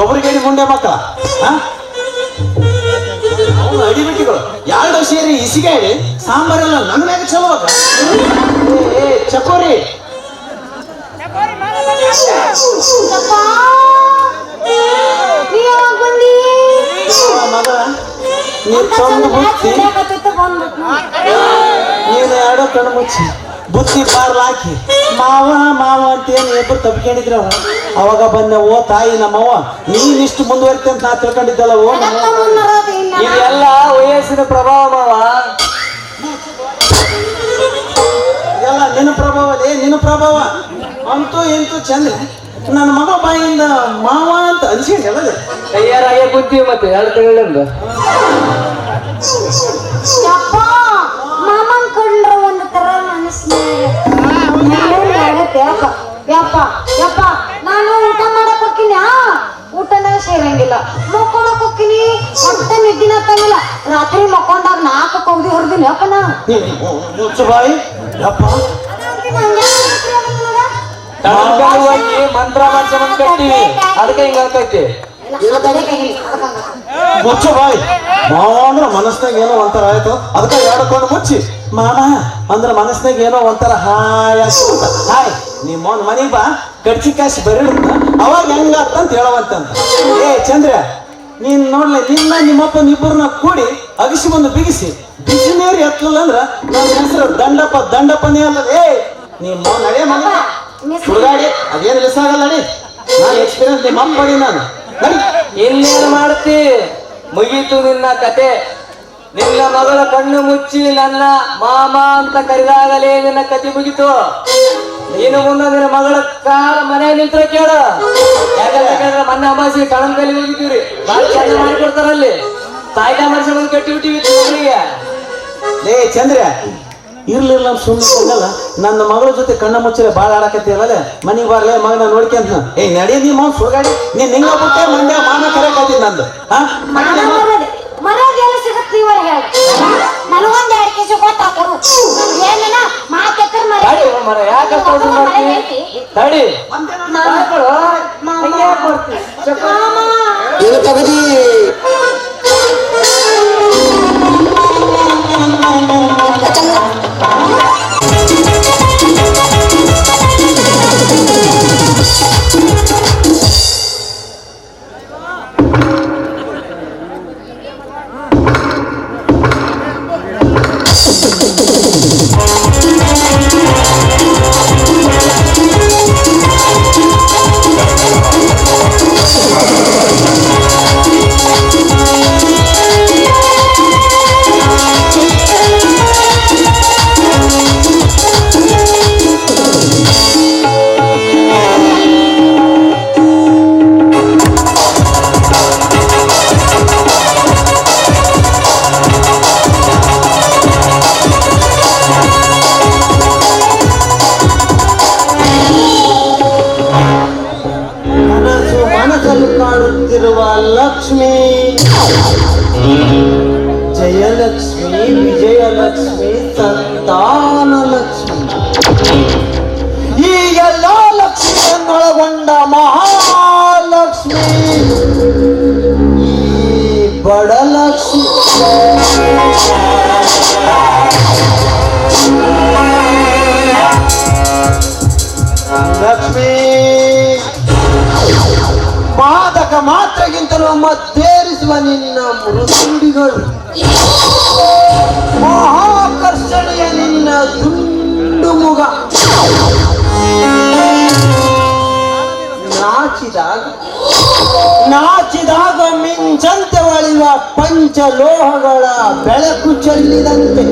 ಒಬ್ರಿಗೆ ಮುಂಡೆ ಮಕ್ಕಳ ಅವನು ಅಡಿಬಿಟ್ಟಿಗಳು ಎರಡು ಸೇರಿ ಇಸಿಗಾಡಿ ಸಾಂಬಾರೆಲ್ಲ ನನ್ನ ಮ್ಯಾಗ ಚಲೋ ಏ ಚಕೋರಿ ಮಗ ನೀನು ಚಂದ ಬುತ್ತಿ ನೀನು ಎರಡೋ ಕಣ್ಣು ಮುಚ್ಚಿ ಬುತ್ತಿ ಬಾರ್ಲ ಹಾಕಿ ಮಾವ ಮಾವ ಅಂತೇನು ಇಬ್ಬರು ತಪ್ಕೊಂಡಿದ್ರ ಅವಾಗ ಬಂದೆ ಓ ತಾಯಿ ನಮ್ಮವ್ವ ನೀನಿಷ್ಟು ಮುಂದುವರಿತೆ ಅಂತ ನಾ ತಿಳ್ಕೊಂಡಿದ್ದಲ್ಲ ಓ ಇದೆಲ್ಲ ವಯಸ್ಸಿನ ಪ್ರಭಾವ ಮಾವ. ಇದೆಲ್ಲ ನಿನ್ನ ಪ್ರಭಾವಲೇ ನಿನ್ನ ಪ್ರಭಾವ ಅಂತೂ ಇಂತೂ ಚಂದ್ರ ನನ್ನ ಮಗ ಬಾಯಿಂದ ಮಾವ ಅಂತ ಅನ್ಸಿಲ್ಲ ತಯಾರಾಗೇ ಕೂತೀವಿ ಮತ್ತೆ 2 ತಿಂಗಳಿಂದ. ಮಾಮನ್ ಕಂಡ್ರ ಒಂದು ತರ ಯಪ್ಪ ಯಪ್ಪ ನಾನು ಊಟ ಮಾಡಕ್ ಹೋಗ್ತೀನಿ ಊಟನೇ ಸೇರಂಗಿಲ್ಲ ಮಕ್ಕೊಳಕ್ ಹೋಗ್ತೀನಿ ಹೊಟ್ಟೆ ನಿದ್ದಿನ ತಂಗಿಲ್ಲ ರಾತ್ರಿ ಮಕ್ಕೊಂಡಾಗ 4 ಕೌದಿ ಹೊರದಿನಿ ಅಪ್ಪನ ಮುಚ್ಚು ಬಾಯಿ ಯಪ್ಪ ಮಂತ್ರ ಮಾಡ್ಕೊಂಡ್ ಕಟ್ತೀವಿ ಅದಕ್ಕೆ ಹಿಂಗ ಆಗ್ತೈತಿ. ಮುಚ್ಚು ಬಾಯಿ ಮಾವ ಅಂದ್ರ ಮನಸ್ನಾಗ ಏನೋ ಒಂಥರ ಆಯ್ತು ಅದಕ್ಕೆ 2 ಕಣ್ಣು ಮುಚ್ಚಿ ಮಾಮ ಅಂದ್ರ ಮನಸ್ನಾಗ ಏನೋ ಒಂಥರ ಹಾಯ್ ಹಾಯ್ ನಿಮ್ಮ ಮನೆಗೆ ಬಾ ಕಡ್ಚಿ ಕಾಸಿ ಬರೀಡುತ್ತ ಅವಾಗ ಹೆಂಗಾತಂತ ಹೇಳವಂತಂತ. ಏ ಚಂದ್ರ ನೀನ್ ನೋಡ್ಲಿ ನಿನ್ನ ನಿಮ್ಮಪ್ಪನ ಇಬ್ಬರನ್ನ ಕೂಡಿ ಅಗಿಸಿ ಬಂದು ಬಿಗಿಸಿ ಬಿಸಿ ನೀರು ಎತ್ತಲಿಲ್ಲ ಅಂದ್ರ ನನ್ನ ಹೆಸರು ದಂಡಪ್ಪನೇ ಅಲ್ಲ. ಏ ನಿಮ್ಮ ನಡೆ ಮನೆ ಸುಡುಗಾಡಿ ಅದೇನು ಲೆಸ್ ಆಗಲ್ಲ ನಡಿ ನಾನು ಎಕ್ಸ್ಪೀರಿಯನ್ಸ್ ನಿಮ್ಮ ಅಪ್ಪ ನಾನು ನಡಿ. ಇನ್ನೇನು ಮಾಡ್ತಿ ಮುಗೀತು ನಿನ್ನ ಕತೆ. ನಿನ್ನ ಮಗಳ ಕಣ್ಣು ಮುಚ್ಚಿ ನನ್ನ ಮಾಮ ಅಂತ ಕರೆದಾಗಲೇ ನಿನ್ನ ಕತೆ ಮುಗಿತು. ನೀನು ಮುಂದೆ ನಿನ್ನ ಮಗಳ ಕಾಲ ಮನೆ ನಿಂತ್ರ ಕೇಳ. ಯಾಕಂತ ಕೇಳಿದ್ರೆ ಮೊನ್ನೆ ಅಮಾಸಿ ಕಳಂ ಕಲಿ ಹೋಗಿದ್ದೀವ್ರಿ ಭಾಳ ಚಂದ ಮಾಡಿಕೊಡ್ತಾರಲ್ಲಿ ತಾಯ್ದ ಮನುಷ್ಯ ಬಂದು ಕಟ್ಟಿ ಬಿಟ್ಟಿವಿ ಮಗಳಿಗೆ. ಲೇ ಚಂದ್ರ ಇರ್ಲಿಲ್ಲ ಸುಮ್ಮನೆ ನನ್ನ ಮಗಳ ಜೊತೆ ಕಣ್ಣ ಮುಚ್ಚಲೆ ಬಾಳ ಆಡಕತ್ತೀರಲ್ಲ ಮನಿಗೆ ಬರ್ಲೆ ಮಗನ ನೋಡ್ಕೊಂತ ಏ ನಡಿ ನೀ ಮಗ ಸುಳ್ಗಾಡಿ ನೀನ್ ನಿಂಗ ಬಿಟ್ಟೆ ಮಂಡ್ಯ ಮಾನ ಕರೆಯಕತ್ತೀನಿ ನಂದು ಮರೋದು ಎಲ್ಲ ಸಿಗುತ್ತೆ ಇವರ ಹೇಳ ನನಗೊಂದು 2 ಕೆಜಿ ಗೊತ್ತಾಕರು ಏನ ಮಾತೆಕ್ಕರ್ ಮರ ಯಾಕೆ ತಡಿ ಏನು ತಗದಿ ಲಕ್ಷ್ಮೀ ಜಯಲಕ್ಷ್ಮಿ ವಿಜಯಲಕ್ಷ್ಮಿ ಸಂತಾನ ಲಕ್ಷ್ಮಿ ಈ ಎಲ್ಲ ಲಕ್ಷ್ಮಿಯನ್ನೊಳಗೊಂಡ ಮಹಾಲಕ್ಷ್ಮಿ ಈ ಬಡಲಕ್ಷ್ಮಿ ಲಕ್ಷ್ಮೀ ಮಾದಕ ಮಾತ್ರಗಿಂತಲೂ ಮತ್ತೇರಿಸುವ ನಿನ್ನ ಮೃದುಡಿಗಳು ಮಹಾಕರ್ಷಣೆಯ ನಿನ್ನ ದುಂಡು ಮುಗ ನಾಚಿದಾಗ ಮಿಂಚಂತೆ ಹೊಳೆಯುವ ಪಂಚಲೋಹಗಳ ಬೆಳಕು ಚೆಲ್ಲಿದಂತೆ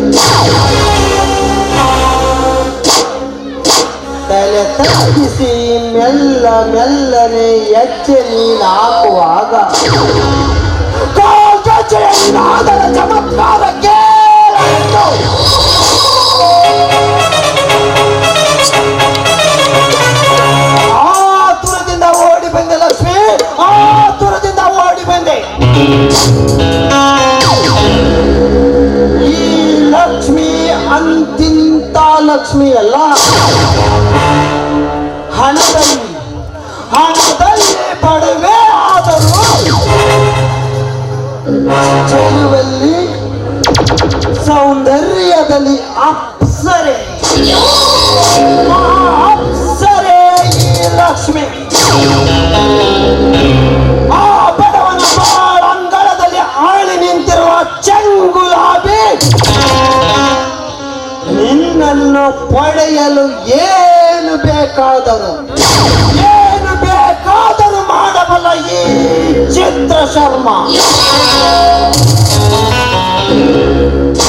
ತಲೆ ತಗ್ಗಿಸಿ ಮೆಲ್ಲ ಮೆಲ್ಲನೆ ಎಚ್ಚೆ ನೀನು ಹಾಕುವಾಗ ಅದರ ಚಮತ್ಕಾರ ಕೇಳಾಯಿತು. ಆತುರದಿಂದ ಓಡಿ ಬಂದೆ ಲಕ್ಷ್ಮಿ, ಆತುರದಿಂದ ಓಡಿ ಬಂದೆ. ಈ ಲಕ್ಷ್ಮಿ ಅಂತಿಂತ ಲಕ್ಷ್ಮಿ ಅಲ್ಲ, ಹಣದಲ್ಲಿ ಬಡವೆ ಆದರೂ ಚೆಲುವಲ್ಲಿ ಸೌಂದರ್ಯದಲ್ಲಿ ಅಪ್ಸರೆ ಅಪ್ಸರೆ ಈ ಲಕ್ಷ್ಮಿ ಆ ಬಡವನ ಬಾಳಂಗಳದಲ್ಲಿ ಆಳಿ ನಿಂತಿರುವ ಚೆಂಗುಲಾಬಿ ನಿನ್ನನ್ನು ಪಡೆಯಲು ಏನು ಬೇಕಾದರೂ ಮಾಡಬಲ್ಲ ಈ ಚಿತ್ರ ಶರ್ಮ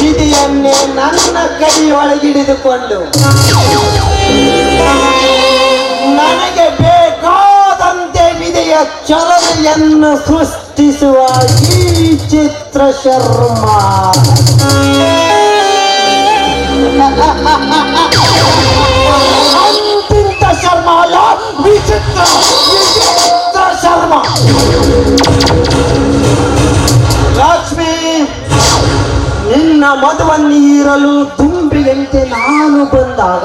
ವಿಧಿಯನ್ನೇ ನನ್ನ ಕೈಯೊಳಗಿಡಿದುಕೊಂಡು ನನಗೆ ಬೇಕಾದಂತೆ ವಿಧಿಯ ಚಲನೆಯನ್ನು ಸೃಷ್ಟಿಸುವ ಈ ಚಿತ್ರ ಶರ್ಮ ಅಂತಿಂತ ಶರ್ಮ ಅಲ್ಲ, ವಿಚಿತ್ರ ಶರ್ಮ. ಲಕ್ಷ್ಮಿ, ನಿನ್ನ ಮದುವನ್ನು ಹೀರಲು ತುಂಬಿಯಂತೆ ನಾನು ಬಂದಾಗ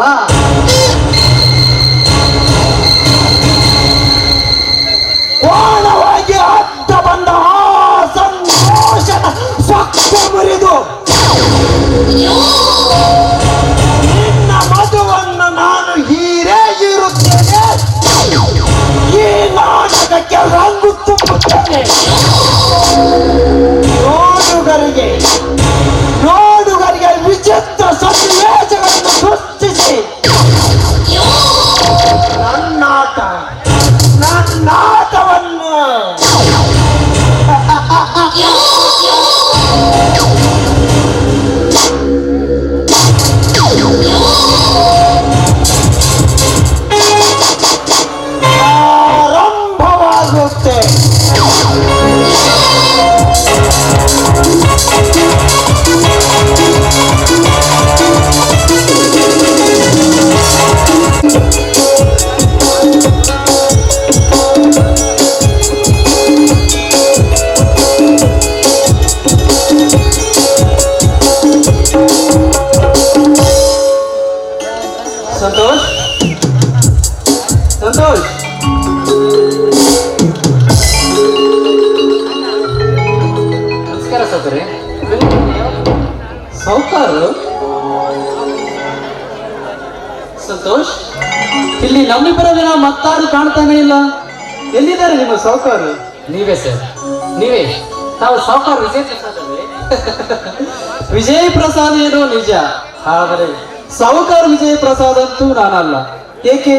ಕೋಣವಾಗಿ ಅಡ್ಡ ಬಂದ ಆ ಸಂತೋಷದ ಸೊಕ್ಕ ಮುರಿದು ನಿನ್ನ ಮದುವನ್ನು ನಾನು ಹೀರೇ ಇರುತ್ತೇನೆ. ಈ ನಾಟಕಕ್ಕೆ ರಂಗು ತುಂಬುತ್ತೇನೆ. ನೋಡುಗರಿಗೆ ವಿಚಿತ್ರ ಸನ್ನಿವೇಶಗಳನ್ನು ಸೃಷ್ಟಿಸಿ ನನ್ನಾಟವನ್ನು ಆರಂಭವಾಗುತ್ತೆ. ಸಂತೋಷ್, ಸಂತೋಷ್, ನಮಸ್ಕಾರ ಸೌಕರ್ಯ. ಸಾಹುಕಾರರು? ಸಂತೋಷ್, ಇಲ್ಲಿ ನಮ್ಮಿಬ್ಬರ ದಿನ ಮತ್ತಾರು ಕಾಣ್ತಾನೆ ಇಲ್ಲ. ಎಲ್ಲಿದ್ದಾರೆ ನಿಮ್ಮ ಸಾಹುಕಾರರು? ನೀವೇ ಸರ್, ನೀವೇ. ತಾವು ಸಾವುಕಾರ ವಿಜಯ ಪ್ರಸಾದ್ ಅವರೇ? ವಿಜಯ್ ಪ್ರಸಾದ್ ಏನೋ ನಿಜ, ಆದರೆ ಸಾಹುಕಾರ ವಿಜಯ್ ಪ್ರಸಾದ್ ಅಂತೂ ನಾನಲ್ಲ. ಏಕೆ,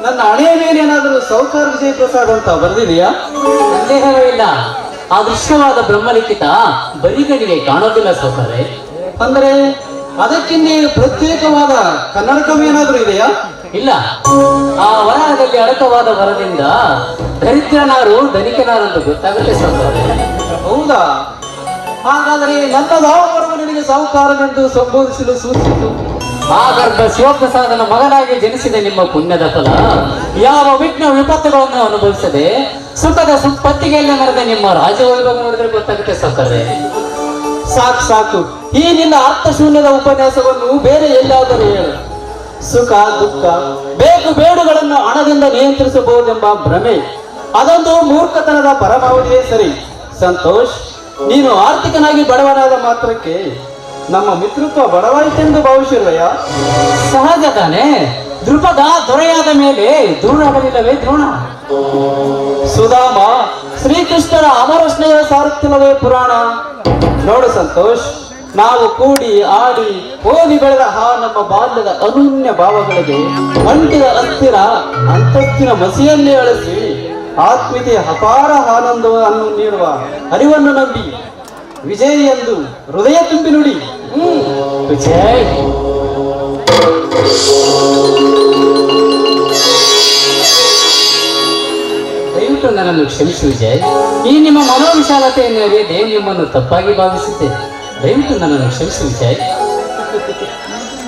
ನನ್ನ ಹಣೆಯ ಮೇಲೆ ಏನಾದರೂ ಸಾಹುಕಾರ ವಿಜಯ್ ಪ್ರಸಾದ್ ಅಂತ ಬರೆದಿದೆಯಾ? ಸಂದೇಹವೇ ಇಲ್ಲ. ಆ ದೃಶ್ಯವಾದ ಬ್ರಹ್ಮಲಿಖಿತ ಬರಿಗಣಿಗೆ ಕಾಣೋದಿಲ್ಲ ಸೌಕರ್ಯ. ಅಂದ್ರೆ ಅದಕ್ಕಿಂತ ಪ್ರತ್ಯೇಕವಾದ ಕನ್ನಡ ಕವಿ ಏನಾದರೂ ಇದೆಯಾ? ಇಲ್ಲ. ಆ ವರಹದಲ್ಲಿ ಅಡಕವಾದ ವರದಿಂದ ದರಿದ್ರನಾರು ಧನಿಕನಾರಂತ ಗೊತ್ತಾಗುತ್ತೆ ಸೌಕರ್ಯ. ಹೌದಾ? ಹಾಗಾದರೆ ನನ್ನ ದಾವರವು ನಿನಗೆ ಸಾಹುಕಾರನೆಂದು ಸಂಬೋಧಿಸಲು ಸೂಚಿಸಿತು. ಆ ಗರ್ಭ ಶಿವಪ್ರಸಾದನ ಮಗನಾಗಿ ಜನಿಸಿದ ನಿಮ್ಮ ಪುಣ್ಯದ ಫಲ ಯಾವ ವಿಘ್ನ ವಿಪತ್ತುಗಳನ್ನು ಅನುಭವಿಸದೆ ಸುಖದ ಸುಪ್ಪತ್ತಿಗೆಯಲ್ಲಿ ನಡೆದ ನಿಮ್ಮ ರಾಜವೈಭವ ನೋಡಿದ್ರೆ ಗೊತ್ತಾಗುತ್ತೆ ಸೌಕರ್ಯ. ಸಾಕು ಸಾಕು, ಈ ನಿನ್ನ ಅರ್ಥಶೂನ್ಯದ ಉಪನ್ಯಾಸವನ್ನು ಬೇರೆ ಎಲ್ಲಾದರೂ ಹೇಳು. ಸುಖ ದುಃಖ ಬೇಕು ಬೇಡುಗಳನ್ನು ಹಣದಿಂದ ನಿಯಂತ್ರಿಸಬಹುದೆಂಬ ಭ್ರಮೆ ಅದೊಂದು ಮೂರ್ಖತನದ ಪರಮಾವಧಿಯೇ ಸರಿ. ಸಂತೋಷ್, ನೀನು ಆರ್ಥಿಕನಾಗಿ ಬಡವನಾದ ಮಾತ್ರಕ್ಕೆ ನಮ್ಮ ಮಿತ್ರತ್ವ ಬಡವಾಯಿತೆಂದು ಭಾವಿಸಿರುವೆಯ? ಸಹಜ ತಾನೇ. ದೃಪದ ದೊರೆಯಾದ ಮೇಲೆ ದೂರಾಗಲಿಲ್ಲವೇ ದ್ರೋಣ? ಸುಧಾಮ ಶ್ರೀಕೃಷ್ಣರ ಅಮರ ಸ್ನೇಹ ಸಾರುತ್ತಿಲ್ಲವೇ ಪುರಾಣ? ನೋಡು ಸಂತೋಷ್, ನಾವು ಕೂಡಿ ಆಡಿ ಓದಿ ಬೆಳೆದ ನಮ್ಮ ಬಾಲ್ಯದ ಅನನ್ಯ ಭಾವಗಳಿಗೆ ಅಂಟಿದ ಹತ್ತಿರ ಅಂತಸ್ತಿನ ಮಸಿಯನ್ನೇ ಅಳಿಸಿ ಆತ್ಮೀಯತೆಯ ಅಪಾರ ಆನಂದವನ್ನು ನೀಡುವ ಅರಿವನ್ನು ನಂಬಿ ವಿಜಯ್ ಎಂದು ಹೃದಯ ತುಂಬಿ ನುಡಿ. ವಿಜಯ್, ದಯವಿಟ್ಟು ನನ್ನನ್ನು ಕ್ಷಮಿಸು ವಿಜಯ್. ಈ ನಿಮ್ಮ ಮನೋವಿಶಾಲತೆಯನ್ನು ಅರಿಯದೆ ನಿಮ್ಮನ್ನು ತಪ್ಪಾಗಿ ಭಾವಿಸಿದ್ದೆ. ದಯವಿಟ್ಟು ನನ್ನನ್ನು ಕ್ಷಮಿಸು ವಿಜಯ್.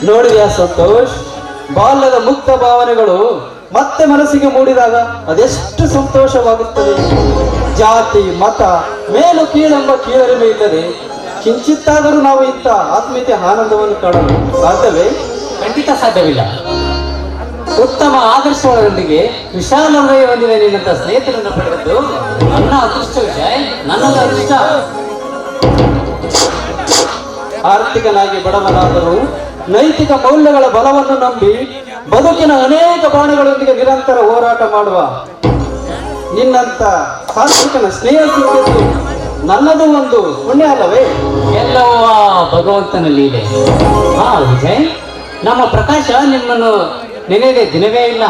ನೋಡಿದ್ಯಾ ಸಂತೋಷ್, ಬಾಲ್ಯದ ಮುಕ್ತ ಭಾವನೆಗಳು ಮತ್ತೆ ಮನಸ್ಸಿಗೆ ಮೂಡಿದಾಗ ಅದೆಷ್ಟು ಸಂತೋಷವಾಗುತ್ತದೆ. ಜಾತಿ ಮತ ಮೇಲು ಕೀಳೆಂಬ ಕೀಳರಿಮೆ ಇಲ್ಲದೆ ಕಿಂಚಿತ್ತಾದರೂ ನಾವು ಇಂಥ ಆತ್ಮೀಯತೆ ಆನಂದವನ್ನು ಕಾಣಲು ಸಾಧ್ಯವೇ? ಖಂಡಿತ ಸಾಧ್ಯವಿಲ್ಲ. ಉತ್ತಮ ಆದರ್ಶಗಳೊಂದಿಗೆ ವಿಶಾಲ ಹೃದಯ ಹೊಂದಿದ ನಿನ್ನಂತ ಸ್ನೇಹಿತರನ್ನು ಪಡೆದದ್ದು ನನ್ನ ಅದೃಷ್ಟ ವಿಜಯ್, ನನ್ನದು ಅದೃಷ್ಟ. ಆರ್ಥಿಕನಾಗಿ ಬಡವನಾದರೂ ನೈತಿಕ ಮೌಲ್ಯಗಳ ಬಲವನ್ನು ನಂಬಿ ಬದುಕಿನ ಅನೇಕ ಬಾಣಗಳೊಂದಿಗೆ ನಿರಂತರ ಹೋರಾಟ ಮಾಡುವ ನಿನ್ನಂತ ಸಾತ್ವಿಕನ ಸ್ನೇಹ ಸಿಕ್ಕಿದ್ದು ನನ್ನದು ಒಂದು ಪುಣ್ಯ ಅಲ್ಲವೇ? ಎಲ್ಲವೂ ಆ ಭಗವಂತನ ಲೀಲೆ. ವಿಜಯ್, ನಮ್ಮ ಪ್ರಕಾಶ ನಿಮ್ಮನ್ನು ನೆನೆಯದೆ ದಿನವೇ ಇಲ್ಲ.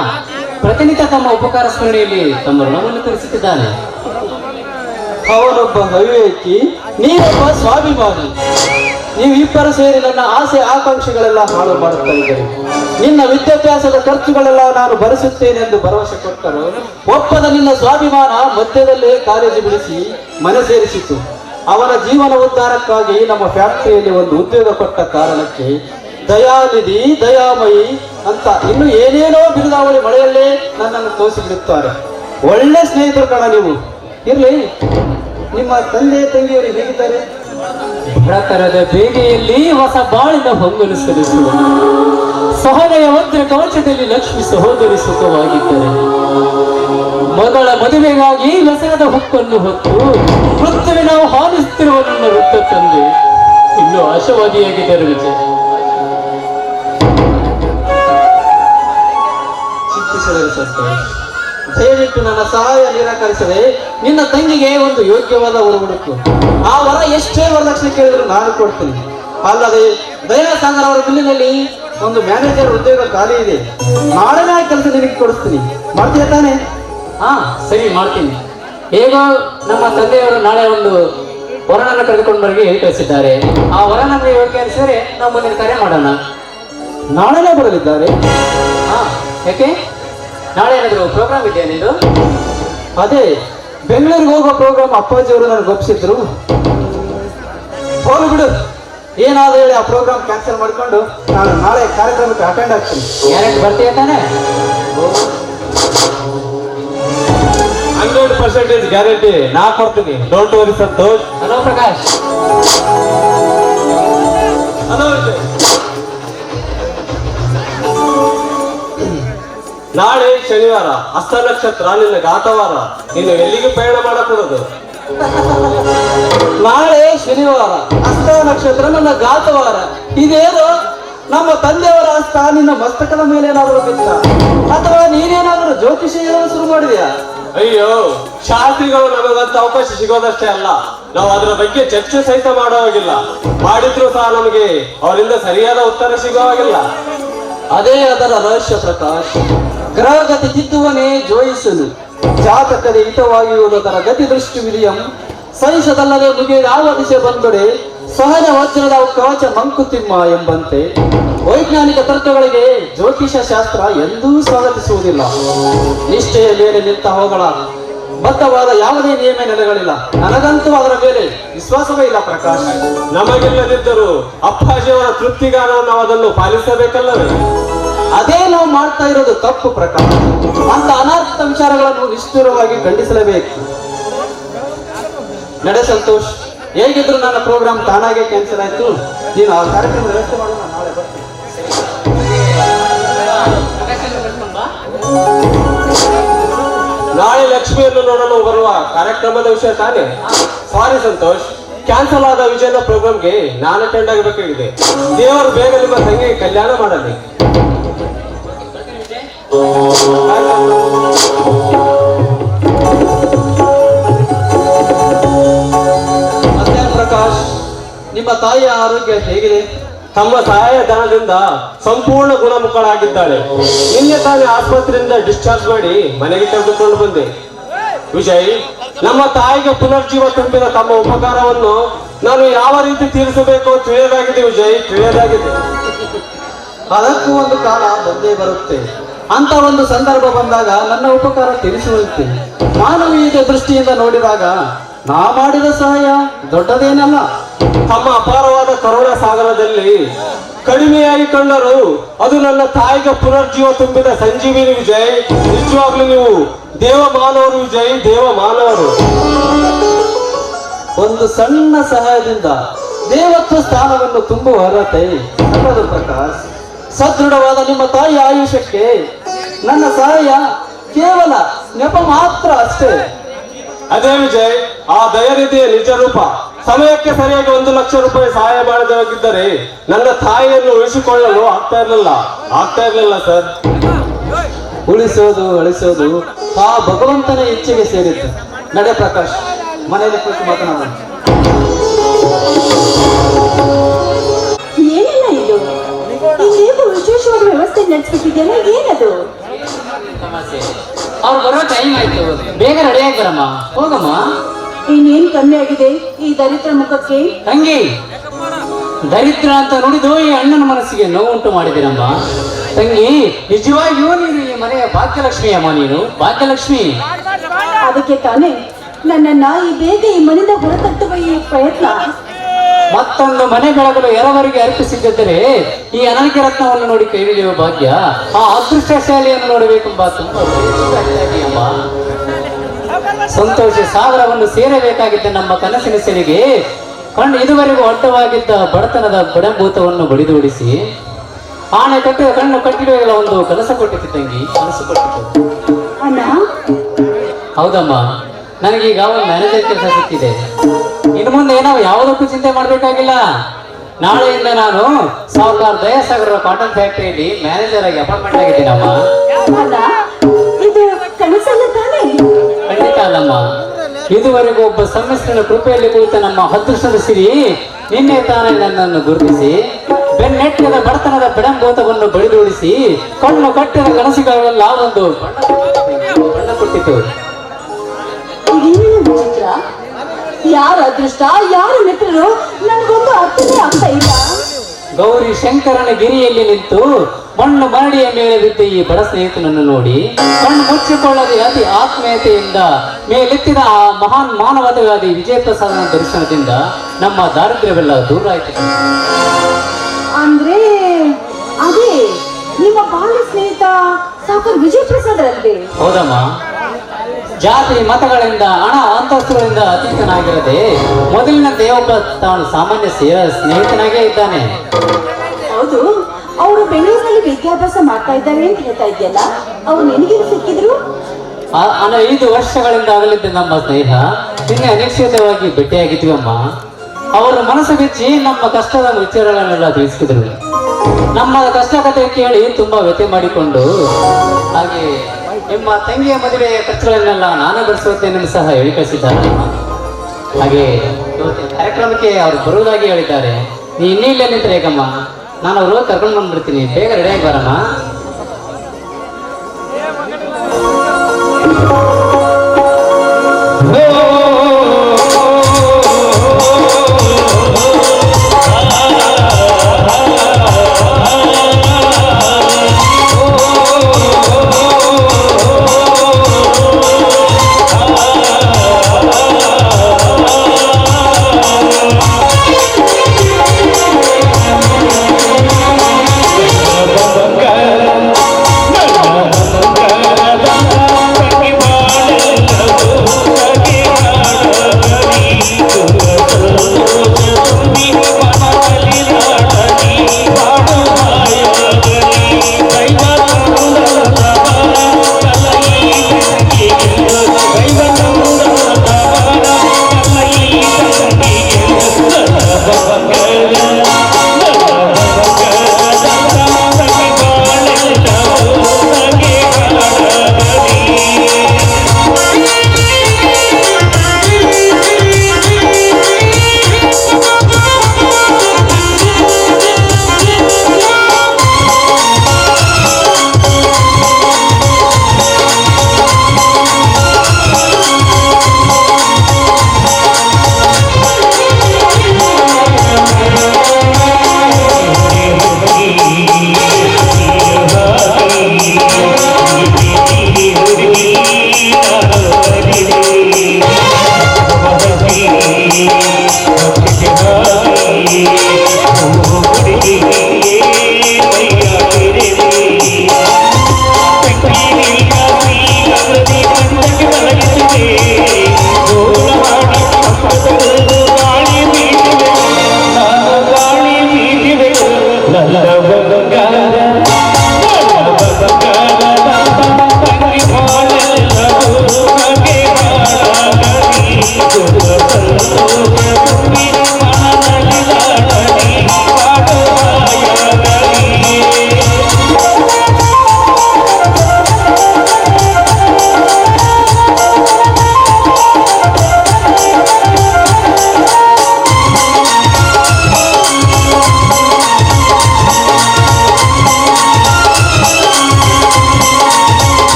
ಪ್ರತಿನಿತ್ಯ ತಮ್ಮ ಉಪಕಾರ ಸ್ಮರಣೆಯಲ್ಲಿ ತಮ್ಮ ಋಣವನ್ನು ತಿಳಿಸುತ್ತಿದ್ದಾನೆ. ಅವನೊಬ್ಬ ಅವಿವೇಕಿ, ನೀನೊಬ್ಬ ಸ್ವಾಭಿಮಾನಿ. ನೀವಿಬ್ಬರು ಸೇರಿ ನನ್ನ ಆಸೆ ಆಕಾಂಕ್ಷೆಗಳೆಲ್ಲ ಹಾಳು ಮಾಡುತ್ತಾ ಇದ್ದರೆ ನಿನ್ನ ವಿದ್ಯಾಭ್ಯಾಸದ ಖರ್ಚುಗಳೆಲ್ಲ ನಾನು ಭರಿಸುತ್ತೇನೆಂದು ಭರವಸೆ ಕೊಟ್ಟರು ಒಪ್ಪದ ನಿನ್ನ ಸ್ವಾಭಿಮಾನ ಮಧ್ಯದಲ್ಲೇ ಕಾಲೇಜು ಬಿಡಿಸಿ ಮನೆ ಸೇರಿಸಿತು. ಅವನ ಜೀವನ ಉದ್ಧಾರಕ್ಕಾಗಿ ನಮ್ಮ ಫ್ಯಾಕ್ಟರಿಯಲ್ಲಿ ಒಂದು ಉದ್ಯೋಗ ಕೊಟ್ಟ ಕಾರಣಕ್ಕೆ ದಯಾನಿಧಿ, ದಯಾಮಯಿ ಅಂತ ಇನ್ನು ಏನೇನೋ ಬಿರುದಾವಳಿ ಮಳೆಯಲ್ಲೇ ನನ್ನನ್ನು ತೋರಿಸಿಬಿಡುತ್ತಾರೆ. ಒಳ್ಳೆ ಸ್ನೇಹಿತರು ಕಣ ನೀವು. ಇರ್ಲಿ, ನಿಮ್ಮ ತಂದೆ ತಂಗಿಯವರು ಹೇಗಿದ್ದಾರೆ? ಬಡತನದ ಬೇಗೆಯಲ್ಲಿ ಹೊಸ ಬಾಳಿನ ಹೊಂಗಲು ಸಲ್ಲಿಸುವ ಸಹನೆಯ ವಜ್ರ ಕವಚದಲ್ಲಿ ಲಕ್ಷ್ಮಿ ಸಹೋದರಿ ಸುಖವಾಗಿದ್ದರೆ ಮಗಳ ಮದುವೆಗಾಗಿ ವ್ಯಸನದ ಹುಕ್ಕನ್ನು ಹೊತ್ತು ಮೃತ್ಯುವಿನ ಹಾನಿಸುತ್ತಿರುವ ನನ್ನ ವೃತ್ತ ತಂದೆ ಇನ್ನೂ ಆಶಾವಾದಿಯಾಗಿದ್ದರು. ವಿಜಯ್, ಚಿಂತಿಸದಿರು ಸಂತೋಷ್. ದಯವಿಟ್ಟು ನನ್ನ ಸಹಾಯ ನಿರಾಕರಿಸದೆ ನಿನ್ನ ತಂಗಿಗೆ ಒಂದು ಯೋಗ್ಯವಾದ ವರ ಹುಡುಕು. ಆ ವರ ಎಷ್ಟೇ ವರದಕ್ಷಿಣೆ ಕೇಳಿದ್ರು ನಾನು ಕೊಡ್ತೀನಿ. ಅಲ್ಲದೆ ದಯಾಸಾಗರ್ ಅವರ ಬಿಲ್ಲಿನಲ್ಲಿ ಒಂದು ಮ್ಯಾನೇಜರ್ ಉದ್ಯೋಗ ಖಾಲಿ ಇದೆ. ನಾಳೆನೇ ಆ ಕೆಲಸ ನಿನಗೆ ಕೊಡಿಸ್ತೀನಿ. ಮಾಡ್ತೀಯ ತಾನೆ? ಸರಿ, ಮಾಡ್ತೀನಿ. ಹೇಗೋ ನಮ್ಮ ತಂದೆಯವರು ನಾಳೆ ಒಂದು ವರನನ್ನು ಕರೆದುಕೊಂಡು ಬರಗೆ ಹೇಳಿ ಕಳಿಸಿದ್ದಾರೆ. ಆ ವರ ನಮಗೆ ಯೋಗ್ಯ ಅನಿಸಿದರೆ ನಾವು ಮುಂದಿನ ಕಾರ್ಯ ಮಾಡೋಣ. ನಾಳೆನೇ ಬರಲಿದ್ದಾರೆ? ಯಾಕೆ, ನಾಳೆ ಏನಾದರೂ ಪ್ರೋಗ್ರಾಮ್ ಇದೆಯಾ ನಿಂದು? ಅದೇ ಬೆಂಗಳೂರಿಗೆ ಹೋಗೋ ಪ್ರೋಗ್ರಾಮ್ ಅಪ್ಪಾಜಿಯವರು ನನಗೆ ಒಪ್ಪಿಸಿದ್ರು. ಹೋಗಿ ಬಿಡು, ಏನಾದ್ರು ಹೇಳಿ ಆ ಪ್ರೋಗ್ರಾಮ್ ಕ್ಯಾನ್ಸಲ್ ಮಾಡಿಕೊಂಡು ನಾನು ನಾಳೆ ಕಾರ್ಯಕ್ರಮಕ್ಕೆ ಅಟೆಂಡ್ ಆಗ್ತೀನಿ. ಗ್ಯಾರಂಟಿ ಬರ್ತೀಯ ತಾನೆ? 100% ಗ್ಯಾರಂಟಿ ನಾ ಕೊಡ್ತೀನಿ. Don't worry Santosh. Hello Prakash. Hello. ನಾಳೆ ಶನಿವಾರ, ಹಸ್ತ ನಕ್ಷತ್ರ, ನಿನ್ನ ಘಾತವಾರ. ನೀನು ಎಲ್ಲಿಗೆ ಪ್ರಯಾಣ ಮಾಡಕೂಡದು? ನಾಳೆ ಶನಿವಾರ, ಹಸ್ತ ನಕ್ಷತ್ರ, ನನ್ನ ಘಾತವಾರ. ಇದೇನು ನಮ್ಮ ತಂದೆಯವರ ಹಸ್ತ ನಿನ್ನ ಮಸ್ತಕದ ಮೇಲೆ ಏನಾದರೂ ಬಿತ್ತ ಅಥವಾ ನೀನೇನಾದರೂ ಜ್ಯೋತಿಷ ಶುರು ಮಾಡಿದ್ಯಾ? ಅಯ್ಯೋ, ಶಾಸ್ತ್ರಿಗಳು ನಮಗಂತ ಅವಕಾಶ ಸಿಗೋದಷ್ಟೇ ಅಲ್ಲ, ನಾವು ಅದರ ಬಗ್ಗೆ ಚರ್ಚೆ ಸಹಿತ ಮಾಡುವಾಗಿಲ್ಲ. ಮಾಡಿದ್ರು ಸಹ ನಮಗೆ ಅವರಿಂದ ಸರಿಯಾದ ಉತ್ತರ ಸಿಗುವಾಗಿಲ್ಲ. ಅದೇ ಅದರ ರಹಸ್ಯ ಪ್ರಕಾಶ್. ಗ್ರಹಗತಿ ತಿದ್ದುವನೇ ಜೋಯಿಸಲು ಜಾತಕದ ಹಿತವಾಗಿರುವುದರ ಗತಿ ದೃಷ್ಟಿ ವಿಲಿಯಂ ಸಹಿಸದಲ್ಲದೆ ಮುಗಿಯ ಯಾವ ದಿಶೆ ಬಂದೊಡೆ ಸಹಜ ವಜ್ರದ ಕವಚ ಮಂಕುತಿಮ್ಮ ಎಂಬಂತೆ ವೈಜ್ಞಾನಿಕ ತರ್ಕಗಳಿಗೆ ಜ್ಯೋತಿಷ ಶಾಸ್ತ್ರ ಎಂದೂ ಸ್ವಾಗತಿಸುವುದಿಲ್ಲ. ನಿಷ್ಠೆಯ ಮೇಲೆ ನಿಂತ ಹೋಗಳ ಬದ್ಧವಾದ ಯಾವುದೇ ನಿಯಮ ನೆಲೆಗಳಿಲ್ಲ. ನನಗಂತೂ ಅದರ ಮೇಲೆ ವಿಶ್ವಾಸವೇ ಇಲ್ಲ ಪ್ರಕಾಶ್. ನಮಗಿಲ್ಲದಿದ್ದರೂ ಅಪ್ಪಾಜಿಯವರ ತೃಪ್ತಿಗಾರವನ್ನು ನಾವು ಅದನ್ನು ಪಾಲಿಸಬೇಕಲ್ಲವೇ? ಅದೇ ನಾವು ಮಾಡ್ತಾ ಇರೋದು ತಪ್ಪು ಪ್ರಕಾಶ್. ಅಂತ ಅನರ್ಥ ವಿಚಾರಗಳನ್ನು ನಿಷ್ಠುರವಾಗಿ ಖಂಡಿಸಲೇಬೇಕು. ನಡೆ ಸಂತೋಷ್, ಹೇಗಿದ್ರು ನನ್ನ ಪ್ರೋಗ್ರಾಮ್ ತಾನಾಗೆ ಕ್ಯಾನ್ಸಲ್ ಆಯ್ತು. ನೀನು ಆ ಕಾರ್ಯಕ್ರಮ ವ್ಯವಸ್ಥೆ ಮಾಡೋಣ, ನಾಳೆ ಬರ್ತೀನಿ. ನಾಳೆ ಲಕ್ಷ್ಮಿಯನ್ನು ನೋಡಲು ಬರುವ ಕಾರ್ಯಕ್ರಮದ ವಿಷಯ ತಾನೇ? ಸಾರಿ ಸಂತೋಷ್, ಕ್ಯಾನ್ಸಲ್ ಆದ ವಿಜಯನ ಪ್ರೋಗ್ರಾಮ್ಗೆ ನಾನು ಅಟೆಂಡ್ ಆಗಬೇಕಾಗಿದೆ. ದೇವರು ಬೇಗ ನಿಮ್ಮ ತಂಗಿಗೆ ಕಲ್ಯಾಣ ಮಾಡಲಿ. ಮತ್ತೆ ಪ್ರಕಾಶ್, ನಿಮ್ಮ ತಾಯಿಯ ಆರೋಗ್ಯ ಹೇಗಿದೆ? ತಮ್ಮ ಸಹಾಯಧನದಿಂದ ಸಂಪೂರ್ಣ ಗುಣಮುಖಳಾಗಿದ್ದಾಳೆ. ನಿನ್ನೆ ತಾನೇ ಆಸ್ಪತ್ರೆಯಿಂದ ಡಿಸ್ಚಾರ್ಜ್ ಮಾಡಿ ಮನೆಗೆ ತೆಗೆದುಕೊಂಡು ಬಂದೆ. ವಿಜಯ್, ನಮ್ಮ ತಾಯಿಗೆ ಪುನರ್ಜೀವ ತುಂಬಿದ ತಮ್ಮ ಉಪಕಾರವನ್ನು ನಾನು ಯಾವ ರೀತಿ ತೀರಿಸಬೇಕು ತಿಳಿಯದಾಗಿದೆ ವಿಜಯ್, ತಿಳಿಯದಾಗಿದೆ. ಅದಕ್ಕೂ ಒಂದು ಕಾಲ ಬಂದೇ ಬರುತ್ತೆ. ಅಂತ ಒಂದು ಸಂದರ್ಭ ಬಂದಾಗ ನನ್ನ ಉಪಕಾರ ತಿಳಿಸುವಂತೆ ಮಾನವೀಯತೆ ದೃಷ್ಟಿಯಿಂದ ನೋಡಿದಾಗ ನಾ ಮಾಡಿದ ಸಹಾಯ ದೊಡ್ಡದೇನಲ್ಲ. ತಮ್ಮ ಅಪಾರವಾದ ಕರುಣಾ ಸಾಗರದಲ್ಲಿ ಕಡಿಮೆಯಾಗಿ ಕಂಡರು ಅದು ನನ್ನ ತಾಯಿಗೆ ಪುನರ್ಜೀವ ತುಂಬಿದ ಸಂಜೀವಿನಿ ವಿಜಯ್. ನಿಜವಾಗ್ಲೂ ನೀವು ದೇವ ಮಾನವರು ವಿಜಯ್, ದೇವ ಮಾನವರು. ಒಂದು ಸಣ್ಣ ಸಹಾಯದಿಂದ ದೇವತ್ವ ಸ್ಥಾನವನ್ನು ತುಂಬುವ ಅರ್ಹತೆ ನನ್ನದು ಪ್ರಕಾಶ್. ಸದೃಢವಾದ ನಿಮ್ಮ ತಾಯಿ ಆಯುಷ್ಯಕ್ಕೆ ನನ್ನ ಸಹಾಯ ಕೇವಲ ನೆಪ ಮಾತ್ರ ಅಷ್ಟೇ. ಅದೇ ವಿಜಯ್, ಆ ದಯನಿಧಿಯ ನಿಜ ರೂಪ ಸಮಯಕ್ಕೆ ಸರಿಯಾಗಿ 1,00,000 ರೂಪಾಯಿ ಸಹಾಯ ಮಾಡದೆ ಹೋಗಿದ್ದರೆ ನನ್ನ ತಾಯಿಯನ್ನು ಉಳಿಸಿಕೊಳ್ಳಲು ಆಗ್ತಾ ಇರ್ಲಿಲ್ಲ ಸರ್. ಉಳಿಸೋದು ಅಳಿಸೋದು ಆ ಭಗವಂತನ ಇಚ್ಛೆಗೆ ಸೇರಿತ್ತು. ನಡೆ ಪ್ರಕಾಶ್, ಮನೆಯಲ್ಲಿ ಕೂತು ಮಾತನಾಡೋಣ. ಏನಿಲ್ಲ ಇದು ನೀವು ವಿಶೇಷವಾದ ವ್ಯವಸ್ಥೆ ನಡೆಸ್ಬಿಟ್ಟಿದೆಯಲ್ಲ, ಏನದು? ಅವ್ರು ಬರೋ ಟೈಮ್ ಆಯ್ತು, ಬೇಗ ರೆಡಿ ಆಗ್ಬರಮ್ಮ. ಹೋಗಮ್ಮ. ಇನ್ನೇನ್ ಕಮ್ಮಿ ಆಗಿದೆ ಈ ದರಿದ್ರ ಮುಖಕ್ಕೆ? ತಂಗಿ, ದರಿದ್ರ ಅಂತ ನೋಡಿದ್ದು ಈ ಅಣ್ಣನ ಮನಸ್ಸಿಗೆ ನೋವುಂಟು ಮಾಡಿದಿರಮ್ಮ. ತಂಗಿ, ನಿಜವಾಗಿಯೂ ನೀನು ಈ ಮನೆಯ ಭಾಗ್ಯಲಕ್ಷ್ಮಿ ಅಮ್ಮ, ನೀನು ಭಾಗ್ಯಲಕ್ಷ್ಮಿ. ಅದಕ್ಕೆ ತಾನೇ ನನ್ನನ್ನ ಈ ಬೇಗ ಈ ಮನೆಯಿಂದ ಹೊರತಟ್ಟುವ ಈ ಪ್ರಯತ್ನ. ಮತ್ತೊಂದು ಮನೆ ಬೆಳಗಲು ಎರವರಿಗೆ ಅರ್ಪಿಸಿದ್ದರೆ ಈ ಅನರ್ಘ್ಯ ರತ್ನವನ್ನು ನೋಡಿ ಕೈ ಹಿಡಿಯುವ ಭಾಗ್ಯ, ಆ ಅದೃಷ್ಟಶಾಲಿಯನ್ನು ನೋಡಬೇಕೆಂಬ ತುಂಬಾ ಅಮ್ಮ. ಸಂತೋಷ ಸಾಗರವನ್ನು ಸೇರಬೇಕಾಗಿದ್ದ ನಮ್ಮ ಕನಸಿನ ಸೆಲೆಗೆ ಇದುವರೆಗೂ ಅಡ್ಡವಾಗಿದ್ದ ಬಡತನದ ಬಡಂಭೂತವನ್ನು ಬಡಿದೋಡಿಸಿ ಆನೆ ಕಟ್ಟಿದ ಕಣ್ಣು ಕಟ್ಟಿಡುವ ಒಂದು ಕನಸು ಕೊಟ್ಟಿತ್ತು ತಂಗಿ, ಕನಸು ಕೊಟ್ಟಿತ್ತು. ಅಣ್ಣ, ಹೌದಮ್ಮ, ನನಗೀಗ ಒಂದು ಮ್ಯಾನೇಜರ್ ಕೆಲಸ ಸಿಕ್ಕಿದೆ. ಇನ್ನು ಮುಂದೆ ನಾವು ಯಾವುದಕ್ಕೂ ಚಿಂತೆ ಮಾಡಬೇಕಾಗಿಲ್ಲ. ನಾಳೆಯಿಂದ ನಾನು ಸಾವುಕಾರ ದಯಾಸಾಗರ ಕಾಟನ್ ಫ್ಯಾಕ್ಟರಿಯಲ್ಲಿ ಮ್ಯಾನೇಜರ್ ಆಗಿ ಅಪಾಯಿಂಟ್ಮೆಂಟ್ ಆಗಿದ್ದೀನಮ್ಮ. ಅಣ್ಣ, ಇದು ಕನಸಲ್ಲ ತಾನೇ? ಖಂಡಿತ ಅಲ್ಲಮ್ಮ. ಇದುವರೆಗೂ ಒಬ್ಬ ಸಮ್ಮಿಶ್ರನ ಕೃಪೆಯಲ್ಲಿ ಕುಳಿತ ನಮ್ಮ ಅದೃಷ್ಟದ ಸಿರಿ ನಿನ್ನೆ ತಾನೇ ನನ್ನನ್ನು ಗುರುತಿಸಿ ಬೆನ್ನೆಟ್ಟಿದ ಬಡತನದ ಬೆಡಂಭೂತವನ್ನು ಬಡಿದೋಡಿಸಿ ಕಣ್ಣು ಕಟ್ಟಿದ ಕನಸುಗಳೆಲ್ಲ ಒಂದು ಬಣ್ಣ ಕೊಟ್ಟಿತು. ಇದೇನೇನು ವಿಚಿತ್ರ? ಯಾರ ಅದೃಷ್ಟ, ಯಾರ ಮಿತ್ರರು, ನನಗೊಂದು ಅರ್ಥನೇ ಆಗ್ತಾ ಇಲ್ಲ. ಗೌರಿ ಶಂಕರನ ಗಿರಿಯಲ್ಲಿ ನಿಂತು ಮಣ್ಣು ಮರಡಿಯ ಮೇಲೆ ಬಿದ್ದ ಈ ಬಡ ಸ್ನೇಹಿತನನ್ನು ನೋಡಿ ಕಣ್ಣು ಮುಚ್ಚಿಕೊಳ್ಳದೆ ಅತಿ ಆತ್ಮೀಯತೆಯಿಂದ ಮೇಲೆತ್ತಿದ ಆ ಮಹಾನ್ ಮಾನವತಾವಾದಿ ವಿಜಯ ಪ್ರಸಾದನ ದರ್ಶನದಿಂದ ನಮ್ಮ ದಾರಿದ್ರ್ಯವೆಲ್ಲ ದೂರ ಆಯ್ತು. ಅಂದ್ರೆ ಅದೇ ನಿಮ್ಮ ಬಾಲ್ಯ ಸ್ನೇಹಿತ ಸಾಕು ವಿಜಯ ಪ್ರಸಾದ್ ಅಲ್ವೇ? ಹೌದಮ್ಮ. ಜಾತಿ ಮತಗಳಿಂದ ಹಣ ಅಂತಸ್ತುಗಳಿಂದ ಅತೀತನಾಗಿರದೆ ಮೊದಲಿನಂತೆ ಒಬ್ಬ ತಾನು ಸಾಮಾನ್ಯ ಸ್ನೇಹಿತನಾಗೇ ಇದ್ದಾನೆ. ಹೌದು, ಅವರು ಬೆಂಗಳೂರಿನಲ್ಲಿ ವಿದ್ಯಾಭ್ಯಾಸ ಮಾಡ್ತಾ ಇದ್ದಾರೆ ಅಂತ ಹೇಳ್ತಾ ಇದೆಯಲ್ಲ, ಅವ್ರು ನಿನಗೆ ಸಿಕ್ಕಿದ್ರು? 5 ವರ್ಷಗಳಿಂದ ಆಗಲಿದ್ದ ನಮ್ಮ ಸ್ನೇಹ ನಿನ್ನೆ ಅನಿಶ್ಚಿತವಾಗಿ ಭೇಟಿಯಾಗಿದ್ವಮ್ಮ. ಅವರು ಮನಸ್ಸು ಬಿಚ್ಚಿ ನಮ್ಮ ಕಷ್ಟದ ವಿಚಾರಗಳನ್ನೆಲ್ಲ ತಿಳಿಸಿದ್ರು. ನಮ್ಮ ಕಷ್ಟ ಕಥೆ ಕೇಳಿ ತುಂಬಾ ವ್ಯಥೆ ಮಾಡಿಕೊಂಡು ಹಾಗೆ ನಿಮ್ಮ ತಂಗಿಯ ಮದುವೆಯ ಖರ್ಚುಗಳನ್ನೆಲ್ಲ ನಾನು ಭರಿಸುತ್ತೇನೆ ಸಹ ಹೇಳಿ ಕಳಿಸಿದ್ದಾರೆ. ಹಾಗೆ ಇವತ್ತಿನ ಕಾರ್ಯಕ್ರಮಕ್ಕೆ ಅವರು ಬರುವುದಾಗಿ ಹೇಳಿದ್ದಾರೆ. ನೀ ಇನ್ನಿಲ್ಲೇ ನಿಂತರೆ ಹೇಗಮ್ಮ, ನಾನು ಅವರು ಕರ್ಕೊಂಡು ಬಂದ್ಬಿಡ್ತೀನಿ, ಬೇಗ ರೆಡಿಯಾಗಿ ಬರಮ್ಮ. Bye.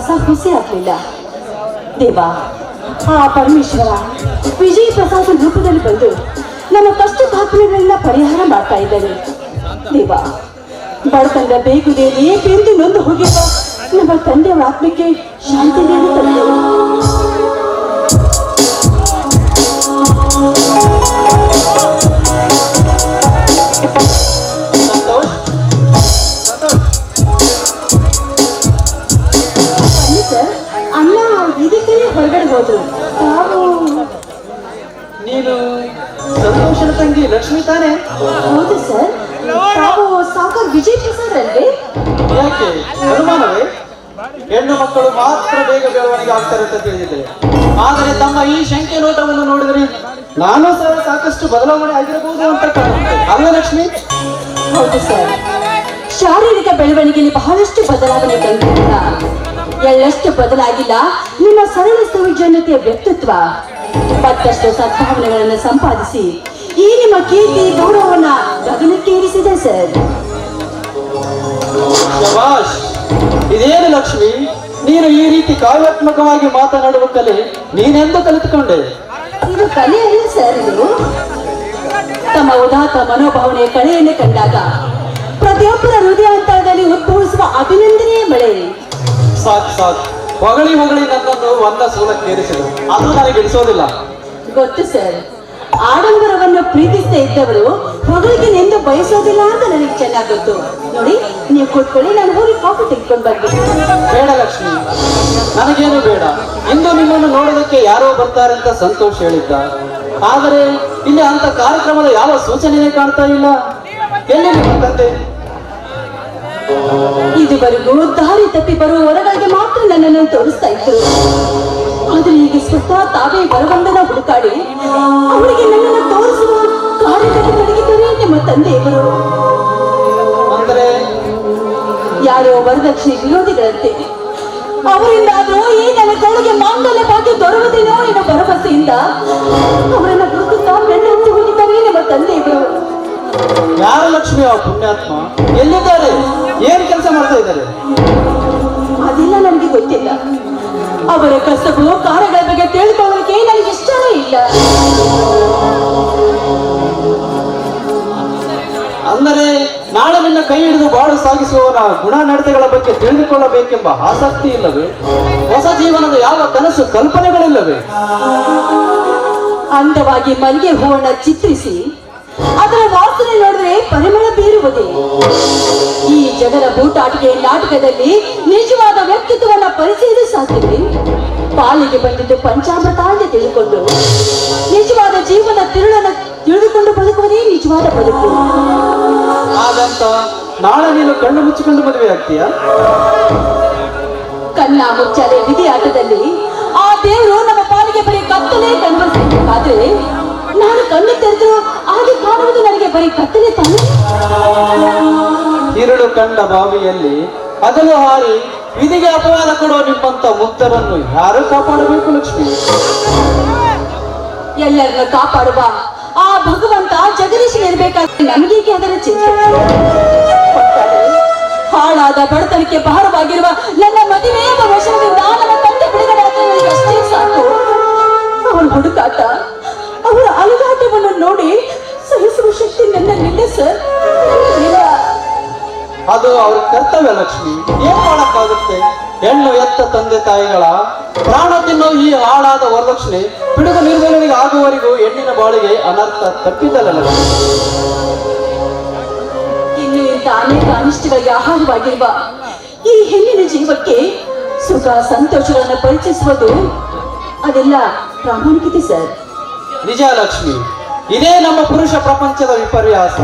ಕಸ ಹುಸಿ ಆಗ್ಲಿಲ್ಲ. ದೇವ, ಆ ಪರಮೇಶ್ವರ ವಿಜಯ ಪ್ರಸಾದ ರೂಪದಲ್ಲಿ ಬಂದು ನಮ್ಮ ಕಷ್ಟ ತಾಪನೆಗಳನ್ನ ಪರಿಹಾರ ಮಾಡ್ತಾ ಇದ್ದಾರೆ. ದೇವ, ಬಡತನದ ಬೇಗುದೇಲಿ ಬೆಂದು ನೊಂದು ಹೋಗಿರುವ ನಮ್ಮ ತಂದೆಯವರ ಆತ್ಮಕ್ಕೆ ಶಾಂತಿ ನೀಡುತ್ತದೆ. ಸರ್, ಅಣ್ಣ ಇದಕ್ಕೆ ಹೊರಗಡೆ ಹೋದ್ರು. ತಾವು ನೀನು ಸಂತೋಷನ ತಂಗಿ ಲಕ್ಷ್ಮಿ ತಾನೆ? ಹೌದು ಸರ್, ತಾವು ಸಾವುಕಾರ ವಿಜಯ್ ಪ್ರಸಾದ್ ಅಲ್ವೇ? ಯಾಕೆ ಅನುಮಾನವೇ? ಹೆಣ್ಣು ಮಕ್ಕಳು ಮಾತ್ರ ಬೇಗ ಬೆಳವಣಿಗೆ ಆಗ್ತಾರೆ ಅಂತ ತಿಳಿದಿದೆ. ಆದರೆ ತಮ್ಮ ಈ ಶಂಕೆ ನೋಟವನ್ನು ನೋಡಿದ್ರೆ ನಾನು ಸಹ ಸಾಕಷ್ಟು ಬದಲಾವಣೆ ಆಗಿರಬಹುದು ಅಂತ ಕಾಣುತ್ತೆ ಅಲ್ಲ ಲಕ್ಷ್ಮಿ? ಹೌದು ಸರ್, ಶಾರೀರಿಕ ಬೆಳವಣಿಗೆಯಲ್ಲಿ ಬಹಳಷ್ಟು ಬದಲಾವಣೆ ಕಂಡಿಲ್ಲ. ಎಳ್ಳಷ್ಟು ಬದಲಾಗಿಲ್ಲ ನಿಮ್ಮ ಸರಳ ಸೌಜನ್ಯತೆಯ ವ್ಯಕ್ತಿತ್ವ. ಮತ್ತಷ್ಟು ಸದ್ಭಾವನೆಗಳನ್ನು ಸಂಪಾದಿಸಿ ಈ ನಿಮ್ಮ ಕೀರ್ತಿ ಗೌರವವನ್ನ ಗಗನಕ್ಕೇರಿಸಿದೆ ಸರ್. ಶಬಾಷ್! ಇದೇನು ಲಕ್ಷ್ಮಿ, ನೀನು ಈ ರೀತಿ ಕಾವ್ಯಾತ್ಮಕವಾಗಿ ಮಾತನಾಡುವ ಕಲೆ ನೀನೆಂದು ಕಲಿತುಕೊಂಡೆ? ಇದು ಕಲೆ ಅಲ್ಲ ಸರ್, ಇದು ತಮ್ಮ ಉದಾತ್ತ ಮನೋಭಾವನೆಯ ಕಳೆಯನ್ನು ಕಂಡಾಗ ಪ್ರತಿಯೊಬ್ಬರ ಹೃದಯಾಂತರದಲ್ಲಿ ಉದ್ಭವಿಸುವ ಅಭಿನಂದನೆಯ ಮಳೆ. ಸಾಕು ಸಾಕು, ಹೊಗಳಿ ಹೊಗಳಿ ನನ್ನನ್ನು ಒಂದ ಸೂಲಕ್ಕೇರಿಸಿದರು, ಅದು ನನಗೆ ಇಡಿಸೋದಿಲ್ಲ. ಗೊತ್ತು ಸರ್, ಆಡಂಬರವನ್ನು ಪ್ರೀತಿಸದೇ ಇದ್ದವರು ಹೊಗಳಿಗೆ ನೆಂದು ಬಯಸೋದಿಲ್ಲ ಅಂತ ನನಗೆ ಚೆನ್ನಾಗಿ ಗೊತ್ತು. ನೋಡಿ, ನೀವು ಕೂತ್ಕೊಳ್ಳಿ, ನಾನು ಹೋಗಿ ಕಾಫಿ ತೆಗೆದುಕೊಂಡು ಬರ್ತೀನಿ. ಬೇಡ ಲಕ್ಷ್ಮಿ, ನನಗೇನು ಬೇಡ. ಇಂದು ನಿಮ್ಮನ್ನು ನೋಡೋದಕ್ಕೆ ಯಾರೋ ಬರ್ತಾರೆ ಅಂತ ಸಂತೋಷ್ ಹೇಳಿದ್ದ. ಆದರೆ ಇಲ್ಲಿ ಅಂತ ಕಾರ್ಯಕ್ರಮದ ಯಾವ ಸೂಚನೆಯೇ ಕಾಣ್ತಾ ಇಲ್ಲ. ಎಲ್ಲಿ ನಿಮ್ಮ ತಂದೆ? ಇದುವರೆಗೂ ದಾರಿ ತಪ್ಪಿ ಬರುವ ಹೊರಗಳಿಗೆ ಮಾತ್ರ ನನ್ನನ್ನು ತೋರಿಸ್ತಾ ಇದ್ರು. ಆದ್ರೆ ಈಗ ಸ್ವತಃ ತಾವೇ ಬರಬಂದನ ಹುಡುಕಾಡಿ ಅವರಿಗೆ ನನ್ನನ್ನು ತೋರಿಸುವ ಕಾರ್ಯದಲ್ಲಿ ತೊಡಗಿದ್ದಾರೆ ನಿಮ್ಮ ತಂದೆಯವರು. ಅಂದರೆ ಯಾರೋ ವರದಕ್ಷಿಣೆ ವಿರೋಧಿಗಳಂತೆ. ಅವರಿಂದಾದ್ರೂ ಈ ನನ್ನ ಕೈಗೆ ಮಾಂಗಲ್ಯ ಭಾಗ್ಯ ದೊರೆಯುವುದೇನೋ ಎನ್ನುವ ಭರವಸೆಯಿಂದ ಅವರನ್ನ ಹುಡುಕುತ್ತಾ ಬೆನ್ನತ್ತಿ ಹೋಗಿದ್ದಾರೆ ನಿಮ್ಮ ತಂದೆಯವರು. ಯಾರು ಲಕ್ಷ್ಮಿ ಆ ಪುಣ್ಯಾತ್ಮ? ಎಲ್ಲಿದ್ದಾರೆ? ಏನ್ ಕೆಲಸ ಮಾಡ್ತಾ ಇದ್ದಾರೆ? ಅದೆಲ್ಲ ನನಗೆ ಗೊತ್ತಿಲ್ಲ. ಅವರ ಕಸಬು ಕಾರ್ಯಗಳ ಬಗ್ಗೆ ತಿಳ್ಕೊಳ್ಳೋಕೆ ನನಗೆ ಇಷ್ಟನೇ ಇಲ್ಲ. ಅಂದರೆ ನಾಳೆ ನಿನ್ನ ಕೈ ಹಿಡಿದು ಬಾಳು ಸಾಗಿಸುವವನ ಗುಣ ನಡತೆಗಳ ಬಗ್ಗೆ ತಿಳಿದುಕೊಳ್ಳಬೇಕೆಂಬ ಆಸಕ್ತಿ ಇಲ್ಲವೇ? ಹೊಸ ಜೀವನದ ಯಾವ ಕನಸು ಕಲ್ಪನೆಗಳಿಲ್ಲವೇ? ಅಂದವಾಗಿ ಮಲ್ಲಿಗೆ ಹೂವನ್ನ ಚಿತ್ರಿಸಿ ಅದರ ವಾಸನೆ ನೋಡಿದ್ರೆ ಪರಿಮಳ ಬೀರುವುದೇ. ಈ ಜಗದ ಬೂಟಾಟಿಕೆ ನಾಟಕದಲ್ಲಿ ನಿಜವಾದ ವ್ಯಕ್ತಿತ್ವವನ್ನ ಪರಿಚಯಿಸಾಕಿದೆ. ಪಾಲಿಗೆ ಬಂದಿದ್ದು ಪಂಚಾಮೃತ ಅಂತ ತಿಳಿದುಕೊಂಡು ನಿಜವಾದ ಜೀವನ ತಿರುಳನ್ನು ತಿಳಿದುಕೊಂಡು ಬದುಕುವುದೇ ನಿಜವಾದ ಬದುಕು. ಹಾಗಂತ ನಾಳೆ ನೀನು ಕಣ್ಣು ಮುಚ್ಚಿಕೊಂಡು ಮದುವೆ ಆಗ್ತೀಯಾ? ಕಣ್ಣ ಮುಚ್ಚಾಲೆ ವಿಧಿ ಆಟದಲ್ಲಿ ಆ ದೇವರು ನಮ್ಮ ಪಾಲಿಗೆ ಬರೀ ಕತ್ತಲೆ ಕಣ್ಬರ್ಸಬೇಕಾದ್ರೆ ನಾನು ಕಣ್ಣು ತೆರೆದು ಹಾಗೆ ಕಾಣುವುದು ನನಗೆ ಬರೀ ಕತ್ತಲೆ ತಾನೆ. ഇരുಳು ಕಂಡ ಬಾವಿಯಲ್ಲಿ ಹಗಲು ಹಾರಿ ವಿಧಿಗೆ ಅಪವಾದ ಕೊಡುವ ನಿಮ್ಮಂತ ಮುಕ್ತರನ್ನು ಯಾರು ಕಾಪಾಡಬೇಕು ಲಕ್ಷ್ಮಿ? ಎಲ್ಲರನ್ನು ಕಾಪಾಡುವ ಆ ಭಗವಂತ ಜಗದೀಶನಿರ್ಬೇಕಾದ್ರೆ ನಮಗೇಕೆ ಅದರ ಚಿಂತೆ? ಹಾಳಾದ ಬಡತನಕ್ಕೆ ಭಾರವಾಗಿರುವ ನನ್ನ ಮದುವೆ ಎಂಬ ವರ್ಷದಿಂದ ನನ್ನ ತಂದೆ ಬಿಡುಗಡೆ ಆದರೆ ನನಗೆ ಅಷ್ಟೇ ಸಾಕು. ಅವರ ಹುಡುಕಾಟ, ಅವರ ಅಲುಗಾಟವನ್ನು ನೋಡಿ ಸಹಿಸುವ ಶಕ್ತಿ ನನ್ನಲ್ಲಿಲ್ಲ ಸರ್. ಅದು ಅವ್ರ ಕರ್ತವ್ಯ ಲಕ್ಷ್ಮಿ, ಏನ್ ಮಾಡಕ್ಕಾಗುತ್ತೆ? ಹೆಣ್ಣು ಎತ್ತ ತಂದೆ ತಾಯಿಗಳ ಪ್ರಾಣ ತಿನ್ನೋ ಈ ಹಾಳಾದ ವರದಕ್ಷಿಣೆ ಬಿಡುಗು ನಿರ್ಮೂಲನೆಗೆ ಆಗುವವರೆಗೂ ಹೆಣ್ಣಿನ ಬಾಳಿಗೆ ಅನರ್ಥ ತಪ್ಪಿದ್ದಲ್ಲ ಲಕ್ಷ್ಮಿ. ಇನ್ನು ಇಂಥ ಅನೇಕ ಅನಿಷ್ಟಗಳಿಗೆ ಆಹಾರವಾಗಿರುವ ಈ ಹೆಣ್ಣಿನ ಜೀವಕ್ಕೆ ಸುಖ ಸಂತೋಷಗಳನ್ನು ಪರಿಚಯಿಸುವುದು ಅದೆಲ್ಲ ಪ್ರಾಮಾಣಿಕತೆ ಸರ್. ನಿಜ ಲಕ್ಷ್ಮಿ, ಇದೇ ನಮ್ಮ ಪುರುಷ ಪ್ರಪಂಚದ ವಿಪರ್ಯಾಸ.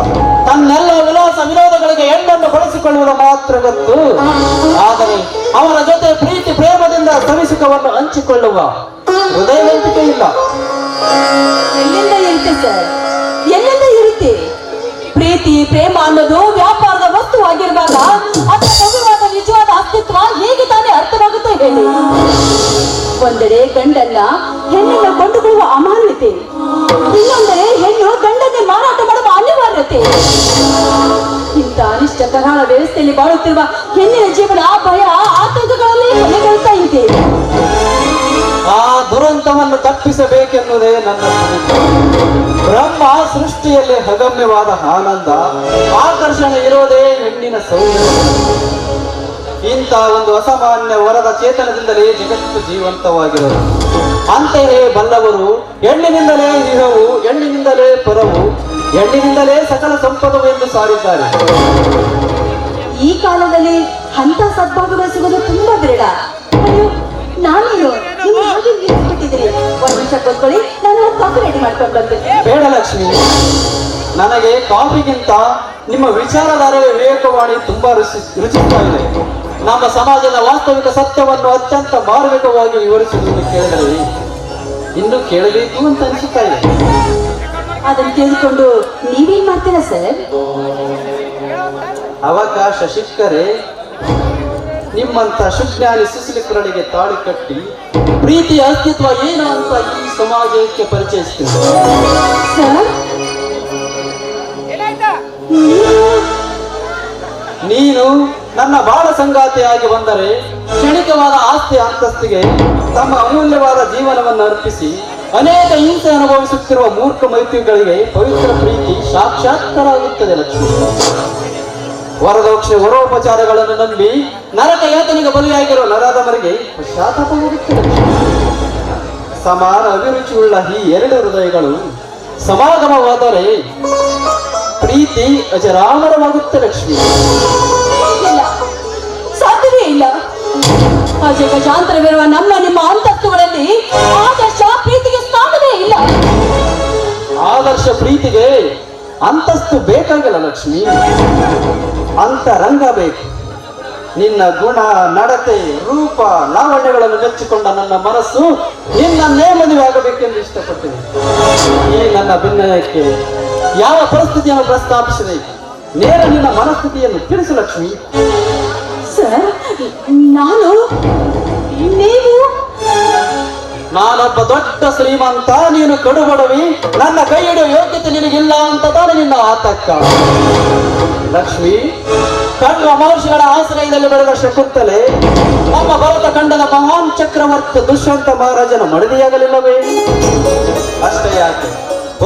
ತನ್ನೆಲ್ಲ ವಿಲಾಸ ವಿನೋದಗಳಿಗೆ ಹೆಣ್ಣನ್ನು ಬಳಸಿಕೊಳ್ಳುವುದು ಮಾತ್ರ ಗೊತ್ತು. ಆದರೆ ಅವರ ಜೊತೆ ಪ್ರೀತಿ ಪ್ರೇಮದಿಂದ ಸವಿಸುಖವನ್ನು ಹಂಚಿಕೊಳ್ಳುವ ಹೃದಯವಂತಿಕೆ ಇಲ್ಲ. ಎಲ್ಲಿಂದ ಇರುತ್ತೆ ಸರ್? ಎಲ್ಲಿಂದ ಇರುತ್ತೆ? ಪ್ರೀತಿ ಪ್ರೇಮ ಅನ್ನೋದು ವ್ಯಾಪಾರದ ವಸ್ತುವಾಗಿರುವಾಗ ಅದರ ಭವ್ಯವಾದ ನಿಜವಾದ ಅಸ್ತಿತ್ವ ಹೇಗೆ ತಾನೇ ಅರ್ಥವಾಗುತ್ತೆ ಹೇಳಿ? ಒಂದೆಡೆ ಗಂಡನ್ನ ಹೆಣ್ಣನ್ನ ಕೊಂಡುಕೊಳ್ಳುವ ಅಮಾನ್ಯತೆ, ಇನ್ನೊಂದೆಡೆ ಹೆಣ್ಣು ಗಂಡನ್ನೇ ಮಾರಾಟ ಮಾಡುವ ಅನಿವಾರ್ಯತೆ. ಇಂಥ ಅನಿಷ್ಟ ಕರಾಳ ವ್ಯವಸ್ಥೆಯಲ್ಲಿ ಬಾಳುತ್ತಿರುವ ಹೆಣ್ಣಿನ ಜೀವನ ಭಯ ಆತಂಕಗಳಲ್ಲಿ ಕೊನೆಗೊಳ್ತಾ ಇದೆ. ಆ ದುರಂತವನ್ನು ತಪ್ಪಿಸಬೇಕೆನ್ನುವುದೇ ನನ್ನ ಪ್ರಯತ್ನ. ಬ್ರಹ್ಮ ಸೃಷ್ಟಿಯಲ್ಲಿ ಅಗಮ್ಯವಾದ ಆನಂದ ಆಕರ್ಷಣೆ ಇರೋದೇ ಹೆಣ್ಣಿನ ಸೌಂದರ್ಯ. ಇಂಥ ಒಂದು ಅಸಾಮಾನ್ಯ ವರದ ಚೇತನದಿಂದಲೇ ಜಗತ್ತು ಜೀವಂತವಾಗಿರೋದು. ಅಂತೆಯೇ ಬಲ್ಲವರು ಹೆಣ್ಣಿನಿಂದಲೇ ಇಹವು, ಹೆಣ್ಣಿನಿಂದಲೇ ಪರವು, ಹೆಣ್ಣಿನಿಂದಲೇ ಸಕಲ ಸಂಪದವು ಎಂದು ಸಾರಿದ್ದಾರೆ. ಈ ಕಾಲದಲ್ಲಿ ಅಂತ ಸದ್ಭಾವಗಳು ಸಿಗೋದು ತುಂಬಾ ಬಿರಳ. ಅಯ್ಯೋ, ನಾನೇನು ನಿಮ್ಮ ಹಾಗೆ ನಿಂತುಬಿಟ್ಟಿದ್ದೀರಿ. ಒಂದು ನಿಮಿಷ ಕೂತ್ಕೊಳ್ಳಿ, ನಾನು ಕಾಫಿ ರೆಡಿ ಮಾಡ್ಕೊಂಡು ಬಂದೆ. ಬೇಡ ಲಕ್ಷ್ಮಿ, ನನಗೆ ಕಾಫಿಗಿಂತ ನಿಮ್ಮ ವಿಚಾರಧಾರೆಯ ವಿವೇಕವಾಣಿ ತುಂಬಾ ರುಚಿಸ್ತಾ ಇದೆ. ನಮ್ಮ ಸಮಾಜದ ವಾಸ್ತವಿಕ ಸತ್ಯವನ್ನು ಅತ್ಯಂತ ಮಾರ್ಮಿಕವಾಗಿ ವಿವರಿಸುವುದನ್ನು ಕೇಳಿದರೆ ಇನ್ನು ಕೇಳಬೇಕು ಅಂತ ಅನಿಸುತ್ತಾ ಇದೆ. ಅದನ್ನು ತಿಳಿದುಕೊಂಡು ನೀವೇನ್ ಮಾಡ್ತೀರಾ ಸರ್? ಅವಕಾಶ ಸಿಕ್ಕರೆ ನಿಮ್ಮಂತ ಸುಜ್ಞಾನಿ ಸುಶೀಲಕರಣಿಗೆ ತಾಳಿ ಕಟ್ಟಿ ಪ್ರೀತಿಯ ಅಸ್ತಿತ್ವ ಏನು ಅಂತ ಈ ಸಮಾಜಕ್ಕೆ ಪರಿಚಯಿಸ್ತೀನಿ. ಸರ್, ನೀನು ನನ್ನ ಬಾಳ ಸಂಗಾತಿಯಾಗಿ ಬಂದರೆ ಕ್ಷಣಿಕವಾದ ಆಸ್ತಿ ಅಂತಸ್ತಿಗೆ ತಮ್ಮ ಅಮೂಲ್ಯವಾದ ಜೀವನವನ್ನು ಅರ್ಪಿಸಿ ಅನೇಕ ಹಿಂಸೆ ಅನುಭವಿಸುತ್ತಿರುವ ಮೂರ್ಖ ಮೈತ್ರಿಗಳಿಗೆ ಪವಿತ್ರ ಪ್ರೀತಿ ಸಾಕ್ಷಾತ್ಕಾರ ಲಕ್ಷ್ಮಿ. ವರದಕ್ಷ ವರೋಪಚಾರಗಳನ್ನು ನಂಬಿ ನರಕ ಯಾತನೆಗೆ ಬಲಿಯಾಗಿರುವ ನರಾದವರಿಗೆ ಪಶ್ಚಾತ್ತಾಪವಾಗುತ್ತದೆ. ಸಮಾನ ಅಭಿರುಚಿಯುಳ್ಳ ಈ ಎರಡು ಹೃದಯಗಳು ಸಮಾಗಮವಾದರೆ ಪ್ರೀತಿ ಅಜರಾಮರವಾಗುತ್ತೆ ಲಕ್ಷ್ಮಿ. ಇಲ್ಲ, ಸಾಧ್ಯವೇ ಇಲ್ಲ. ಅಜಗಜಾಂತರವಿರುವ ನಮ್ಮ ನಿಮ್ಮ ಅಂತಸ್ತುಗಳಲ್ಲಿ ಆದರ್ಶ ಪ್ರೀತಿಗೆ ಸ್ಥಾನವೇ ಇಲ್ಲ. ಆದರ್ಶ ಪ್ರೀತಿಗೆ ಅಂತಸ್ತು ಬೇಕಾಗಿಲ್ಲ ಲಕ್ಷ್ಮಿ, ಅಂತರಂಗ ಬೇಕು. ನಿನ್ನ ಗುಣ, ನಡತೆ, ರೂಪ, ಲಾವಣ್ಯಗಳನ್ನು ಮೆಚ್ಚಿಕೊಂಡ ನನ್ನ ಮನಸ್ಸು ನಿನ್ನನ್ನೇ ಮದುವೆ ಆಗಬೇಕೆಂದು ಇಷ್ಟಪಟ್ಟಿದೆ. ಈ ನನ್ನ ಭಿನ್ನಯಕ್ಕೆ ಯಾವ ಪರಿಸ್ಥಿತಿಯನ್ನು ಪ್ರಸ್ತಾಪಿಸಿದೆ? ನೇರ ನಿನ್ನ ಮನಸ್ಥಿತಿಯನ್ನು ತಿಳಿಸು ಲಕ್ಷ್ಮಿ. ಸರ್, ನೀವು ನಾನೊಬ್ಬ ದೊಡ್ಡ ಶ್ರೀಮಂತ, ನೀನು ಕಡುಬಡವಿ, ನನ್ನ ಕೈ ಹಿಡಿಯುವ ಯೋಗ್ಯತೆ ನಿನಗಿಲ್ಲ ಅಂತ ತಾನೆ ನಿನ್ನ ಆತಂಕ. ಲಕ್ಷ್ಮಿ, ಕಣ್ವ ಮಹರ್ಷಿಗಳ ಆಶ್ರಯದಲ್ಲಿ ಬೆಳೆದ ಶಕುಂತಲೆ ನಮ್ಮ ಭರತ ಖಂಡದ ಮಹಾನ್ ಚಕ್ರವರ್ತಿ ದುಷ್ಯಂತ ಮಹಾರಾಜನ ಮಡದಿಯಾಗಲಿಲ್ಲವೇ? ಅಷ್ಟೇ ಯಾಕೆ,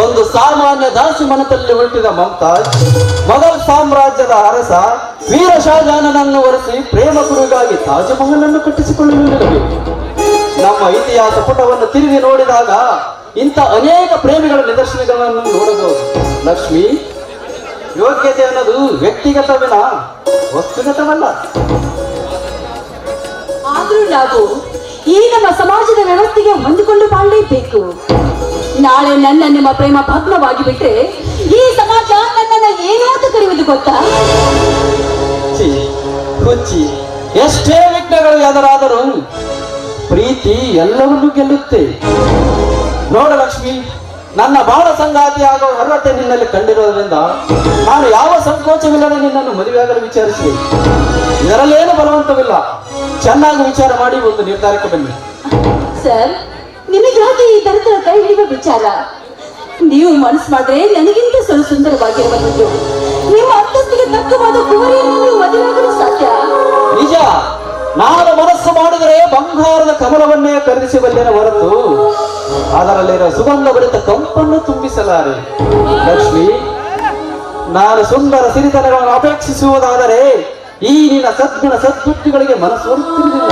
ಒಂದು ಸಾಮಾನ್ಯ ದಾಸಿ ಮನದಲ್ಲಿ ಹುಟ್ಟಿದ ಮಮತಾಜ್ ಮೊಘಲ್ ಸಾಮ್ರಾಜ್ಯದ ಅರಸ ವೀರ ಶಾಜಾನನನ್ನು ಒರೆಸಿ ಪ್ರೇಮ ಗುರುಗಾಗಿ ತಾಜ್ ಮಹಲ್ ಅನ್ನು ಕಟ್ಟಿಸಿಕೊಳ್ಳಲಿಲ್ಲವೇ? ನಮ್ಮ ಇತಿಹಾಸ ಪುಟವನ್ನು ತಿರುಗಿ ನೋಡಿದಾಗ ಇಂಥ ಅನೇಕ ಪ್ರೇಮಿಗಳ ನಿದರ್ಶನಗಳನ್ನು ನೋಡಬಹುದು. ಲಕ್ಷ್ಮಿ, ಯೋಗ್ಯತೆ ಅನ್ನೋದು ವ್ಯಕ್ತಿಗತವಿನ ವಸ್ತುಗತವಲ್ಲ. ಆದ್ರೂ ನಾವು ಈ ನಮ್ಮ ಸಮಾಜದ ವ್ಯವಸ್ಥೆಗೆ ಹೊಂದಿಕೊಂಡು ಬಾಳಲೇಬೇಕು. ನಾಳೆ ನನ್ನ ನಿಮ್ಮ ಪ್ರೇಮ ಭಗ್ನವಾಗಿ ಬಿಟ್ರೆ ಈ ಸಮಾಜ ನನ್ನನ್ನ ಏನು ಅಂತ ಕರೆಯುವುದು ಗೊತ್ತಾ? ಹುಚ್ಚಿ, ಎಷ್ಟೇ ವಿಘ್ನಗಳು ಎದುರಾದರೂ ಪ್ರೀತಿ ಎಲ್ಲವನ್ನೂ ಗೆಲ್ಲುತ್ತೆ. ನೋಡ ಲಕ್ಷ್ಮಿ, ನನ್ನ ಬಾಳ ಸಂಗಾತಿ ಆಗೋ ಅರ್ಹತೆ ನಿನ್ನಲ್ಲಿ ಕಂಡಿರೋದ್ರಿಂದ ನಾನು ಯಾವ ಸಂಕೋಚವಿಲ್ಲದೆ ನಿನ್ನನ್ನು ಮದುವೆಯಾಗಲು ವಿಚಾರಿಸಿದೆ. ಇದರಲ್ಲೇನು ಬಲವಂತವಿಲ್ಲ. ಚೆನ್ನಾಗಿ ವಿಚಾರ ಮಾಡಿ ಒಂದು ನಿರ್ಧಾರಕ್ಕೆ ಬನ್ನಿ. ಸರ್, ನಿಮಗಾಗಿ ಈ ದರಿದ್ರ ಕೈ ಹಿಡಿಯುವ ವಿಚಾರ ನೀವು ಮನಸ್ಸು ಮಾಡಿದ್ರೆ ನನಗಿಂತ ಸ್ವಲ್ಪ ಸುಂದರವಾಗಿರುವಂಥದ್ದು ನಿಮ್ಮ ಅಂತಸ್ತಿಗೆ ತಕ್ಕವಾದ ಕುವರಿಯನ್ನು ನೀವು ಮದುವೆಯಾಗಲು ಸಾಧ್ಯ. ನಿಜ, ನಾನು ಮನಸ್ಸು ಮಾಡಿದರೆ ಬಂಗಾರದ ಕಮಲವನ್ನೇ ಖರೀದಿಸಬಲ್ಲೆನ ಹೊರತು ಅದರಲ್ಲಿರೋ ಸುಗಂಧ ಭರಿತ ಕಂಪನ್ನು ತುಂಬಿಸಲಾರೆ. ಲಕ್ಷ್ಮಿ, ನಾನು ಸುಂದರ ಸಿರಿತನಗಳನ್ನು ಅಪೇಕ್ಷಿಸುವುದಾದರೆ ಈ ನಿನ್ನ ಸದ್ಗುಣ ಸದ್ಬುದ್ಧಿಗಳಿಗೆ ಮನಸ್ಸು ತಿರುಗಿಲ್ಲ.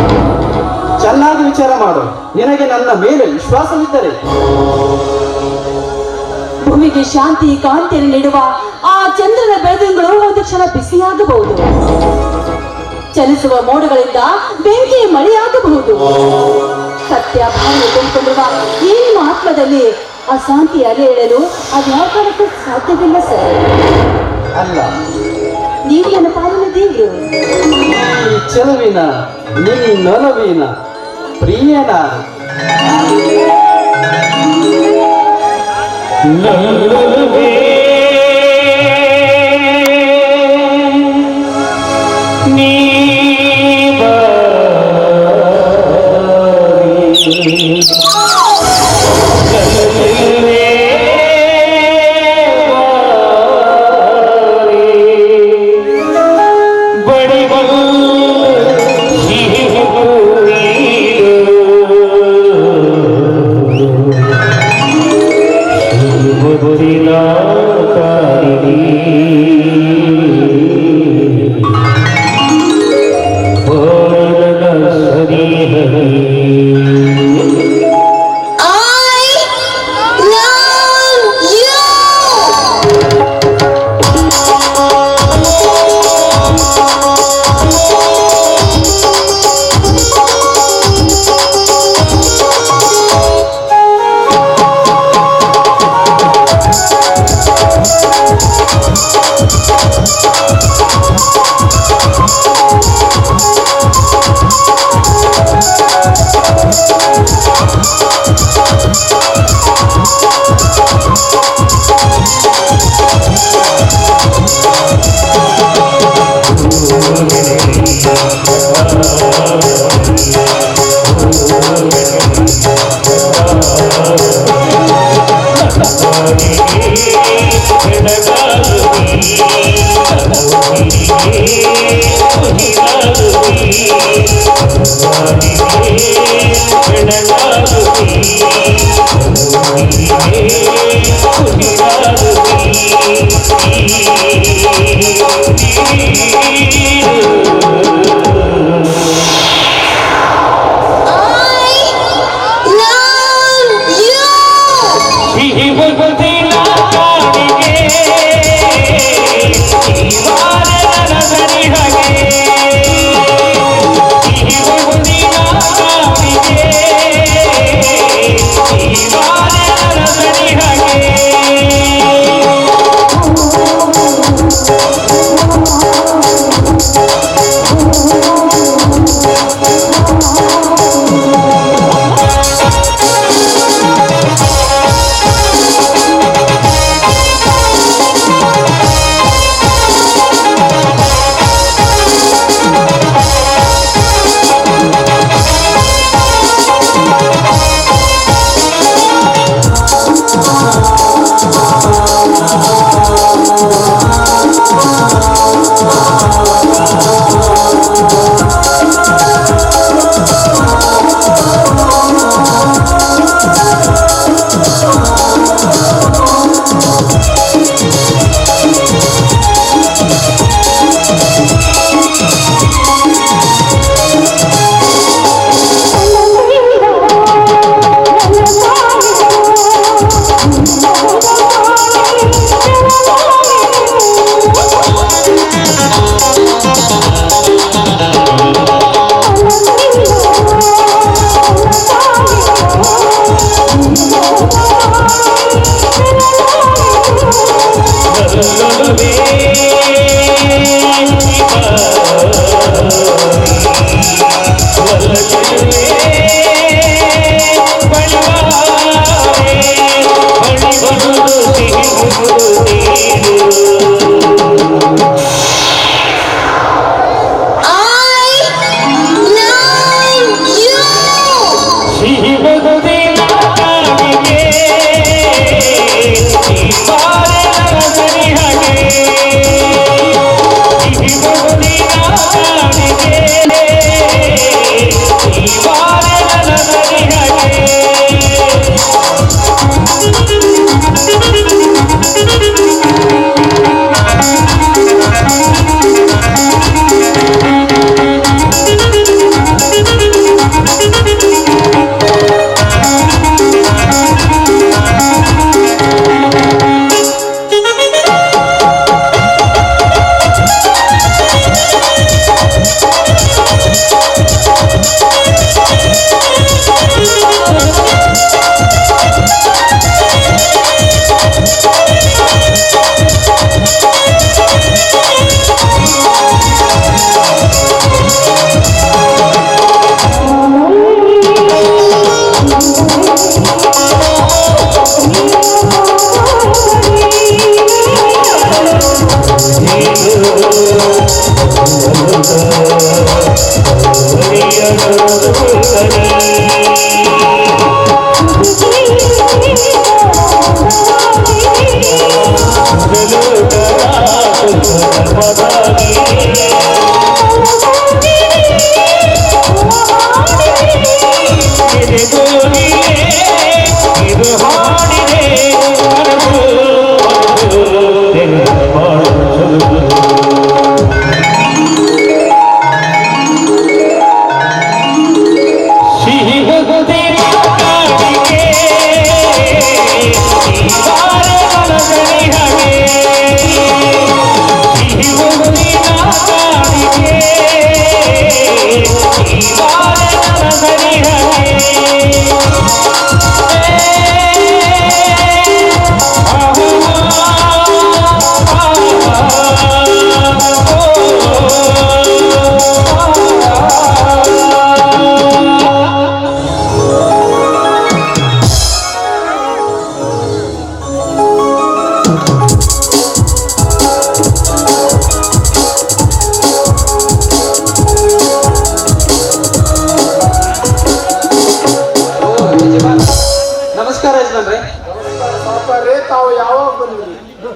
ಚೆನ್ನಾಗಿ ವಿಚಾರ ಮಾಡು. ನಿನಗೆ ನನ್ನ ಮೇಲೆ ವಿಶ್ವಾಸವಿದ್ದರೆ ಭೂಮಿಗೆ ಶಾಂತಿ ಕಾಂತಿಯನ್ನು ನೀಡುವ ಆ ಚಂದ್ರನ ಬೆಳದಿಂಗಳು ಒಂದು ಕ್ಷಣ ಬಿಸಿಯಾಗಬಹುದು. ಚಲಿಸುವ ಮೋಡಗಳಿಂದ ಬೆಂಕಿ ಮಳೆಯಾಗಬಹುದು. ಸತ್ಯ ಭಾವನೆ ತುಂಬಿಕೊಂಡಿರುವ ಈ ನಿಮ್ಮ ಆತ್ಮದಲ್ಲಿ ಅಶಾಂತಿ ಅಲೆ ಎಳಲು ಅದ್ಯಾವ ಕಾರಣಕ್ಕೂ ಸಾಧ್ಯವಿಲ್ಲ ಸರ್. ಅಲ್ಲ, ನೀವು ನನ್ನ ಪಾಲಿನ ದೇವರು. ಈ ಚೆಲುವಿನ ನಿನ್ನೊಲವಿನ ಪ್ರಿಯನ बड़ी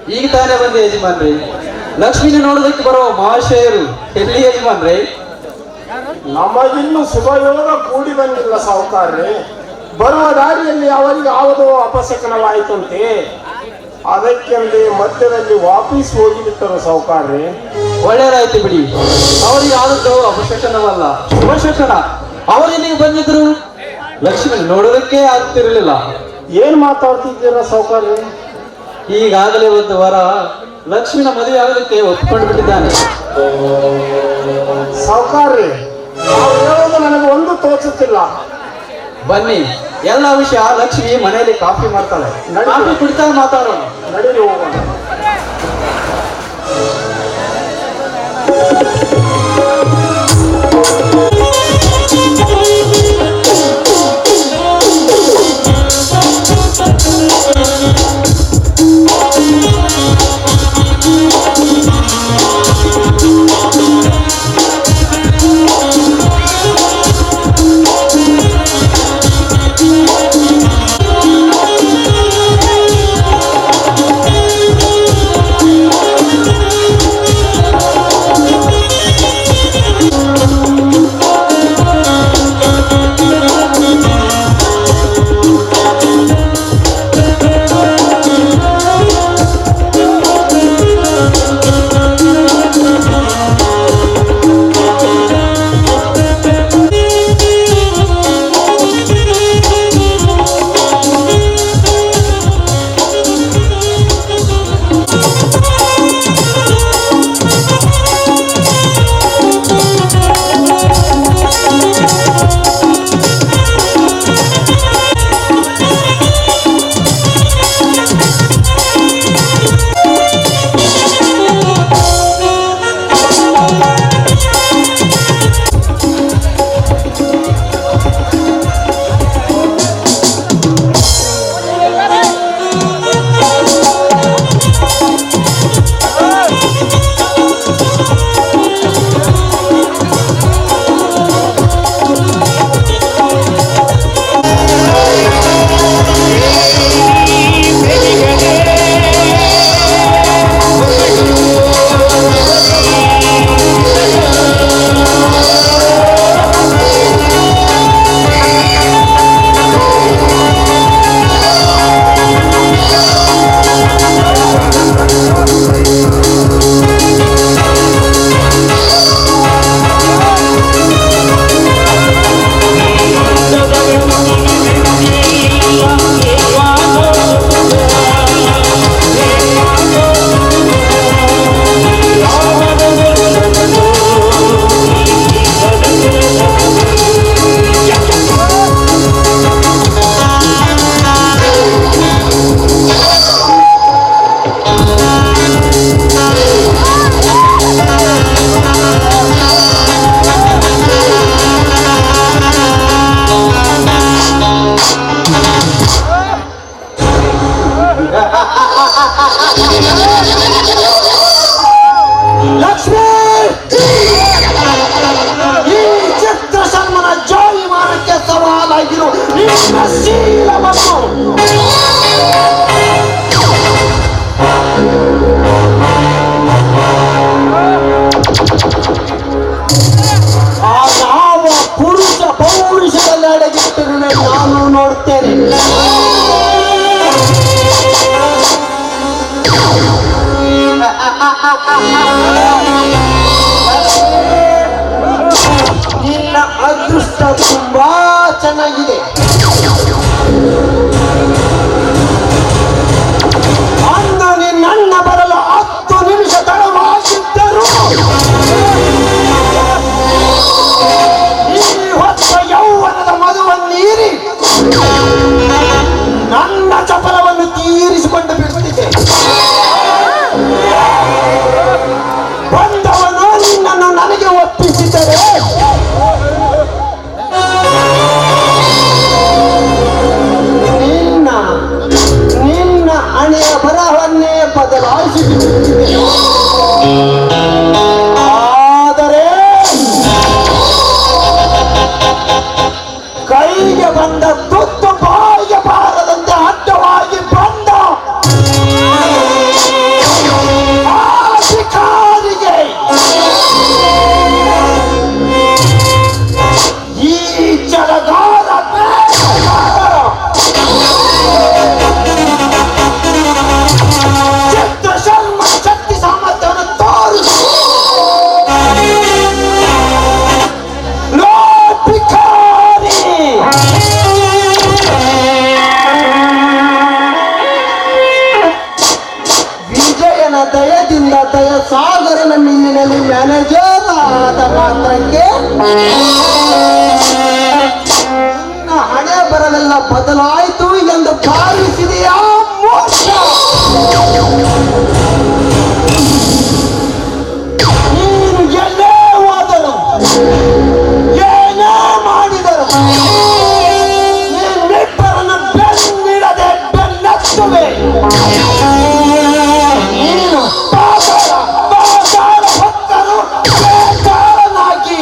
ಈಗ ತಾನೇ ಬಂದೆ ಯಜಮಾನ್ರಿ. ಲಕ್ಷ್ಮಿನ ನೋಡೋದಕ್ಕೆ ಬರೋ ಮಹಾಶಯರು ಎಲ್ಲಿ ಯಜಮಾನ್ರಿ? ನಮಗಿನ್ನು ಶುಭಯೋಗ ಕೂಡಿ ಬಂದಿಲ್ಲ ಸಾಹುಕಾರ್ರೆ. ಬರುವ ದಾರಿಯಲ್ಲಿ ಅವರಿಗೆ ಯಾವುದೋ ಅಪಶಕನವಾಯಿತಂತೆ. ಅದಕ್ಕೆಂದೇ ಮಧ್ಯದಲ್ಲಿ ವಾಪಸ್ ಹೋಗಿಬಿಟ್ಟರು ಸಾವುಕಾರ್ರಿ. ಒಳ್ಳೇದಾಯ್ತು ಬಿಡಿ. ಅವರಿಗೆ ಆದದ್ದು ಅಪಶಕನವಲ್ಲ, ಶುಭಶಕನ. ಅವರು ಇಲ್ಲಿಗೆ ಬಂದಿದ್ರು, ಲಕ್ಷ್ಮಿ ನೋಡೋದಕ್ಕೆ ಆಗ್ತಿರ್ಲಿಲ್ಲ. ಏನ್ ಮಾತಾಡ್ತಿದ್ದೀರ ಸಾವುಕಾರ್ರಿ? ಈಗಾಗಲೇ ಒಂದು ವಾರ ಲಕ್ಷ್ಮಿನ ಮದುವೆ ಆಗೋದಕ್ಕೆ ಒಪ್ಪಿಕೊಂಡು ಬಿಟ್ಟಿದ್ದಾನೆ. ಸಾವುಕಾರ್ರಿ, ನಾವು ಹೇಳೋದು ನನಗೆ ಒಂದು ತೋಚುತ್ತಿಲ್ಲ. ಬನ್ನಿ, ಎಲ್ಲ ವಿಷಯ ಲಕ್ಷ್ಮಿ ಮನೆಯಲ್ಲಿ ಕಾಫಿ ಮಾಡ್ತಾಳೆ. ಕಾಫಿ ಕುಡಿತಾ ಮಾತಾಡೋಣ. ನಡೀರಿ ಹೋಗೋಣ. ಲಕ್ಷ್ಮಿ, ಈ ಚಿತ್ರಶರ್ಮನ ಜೋಯಿಮಾನಕ್ಕೆ ಸವಾಲಾಗಿರು ನಿನ್ನ ಶೀಲವನ್ನು ಆ ಯಾವ ಪುರುಷ ಪೌರುಷದಲ್ಲಿ ಅಡಗಿಟ್ಟಿರುವೆ ನಾನು ನೋಡ್ತೇನೆ. ನಿನ್ನ ಅದೃಷ್ಟ ತುಂಬಾ ಚೆನ್ನಾಗಿದೆ. ಅಂದು ನಿನ್ನ ಬರಲು 10 ನಿಮಿಷ ತಡವಾಗಿದ್ದರು ಈ ಹೊತ್ತ ಯೌವನದ ಮಧುವನ್ನೀರಿ ನನ್ನ ಚಪಲವನ್ನು ತೀರಿಸಿಕೊಂಡು ಬಿಡುತ್ತಿದ್ದೆ. ಬಂದವನು ನಿನ್ನನ್ನು ನನಗೆ ಒಪ್ಪಿಸಿದರೆ ನಿನ್ನ ಹಣೆಯ ಬರಹವನ್ನೇ ಬದಲಾಯಿಸಿಬಿಡುತ್ತಿದೆ. ಆದರೆ ಕೈಗೆ ಬಂದ ತುತ್ತು ಬಾಯಿಗೆ ಬಾರದಂತೆ ಅಡ್ಡವಾಗಿ ಬಂದ ಆ ಶಿಕಾರಿಗೆ ಈ ಜಲಗಾರ ಬೇಟೆಗಾರ ಬೇಜಾರಾದ ಮಾತ್ರಕ್ಕೆ ನಿನ್ನ ಹಣೆ ಬರಲೆಲ್ಲ ಬದಲಾಯಿತು ಎಂದು ಭಾವಿಸಿದೆಯಾ ಮೋಕ್ಷ? ನೀನು ಎಲ್ಲೇ ಹೋದರು ಏನೇ ಮಾಡಿದರು ನೀನಿಬ್ಬರನ್ನು ಬೆನ್ನಿಡದೆ ಬೆನ್ನತ್ತುವೆ. ನೀನು ಪಾತಾಳ ಭಕ್ತರು ಬೇತಾಳನಾಗಿ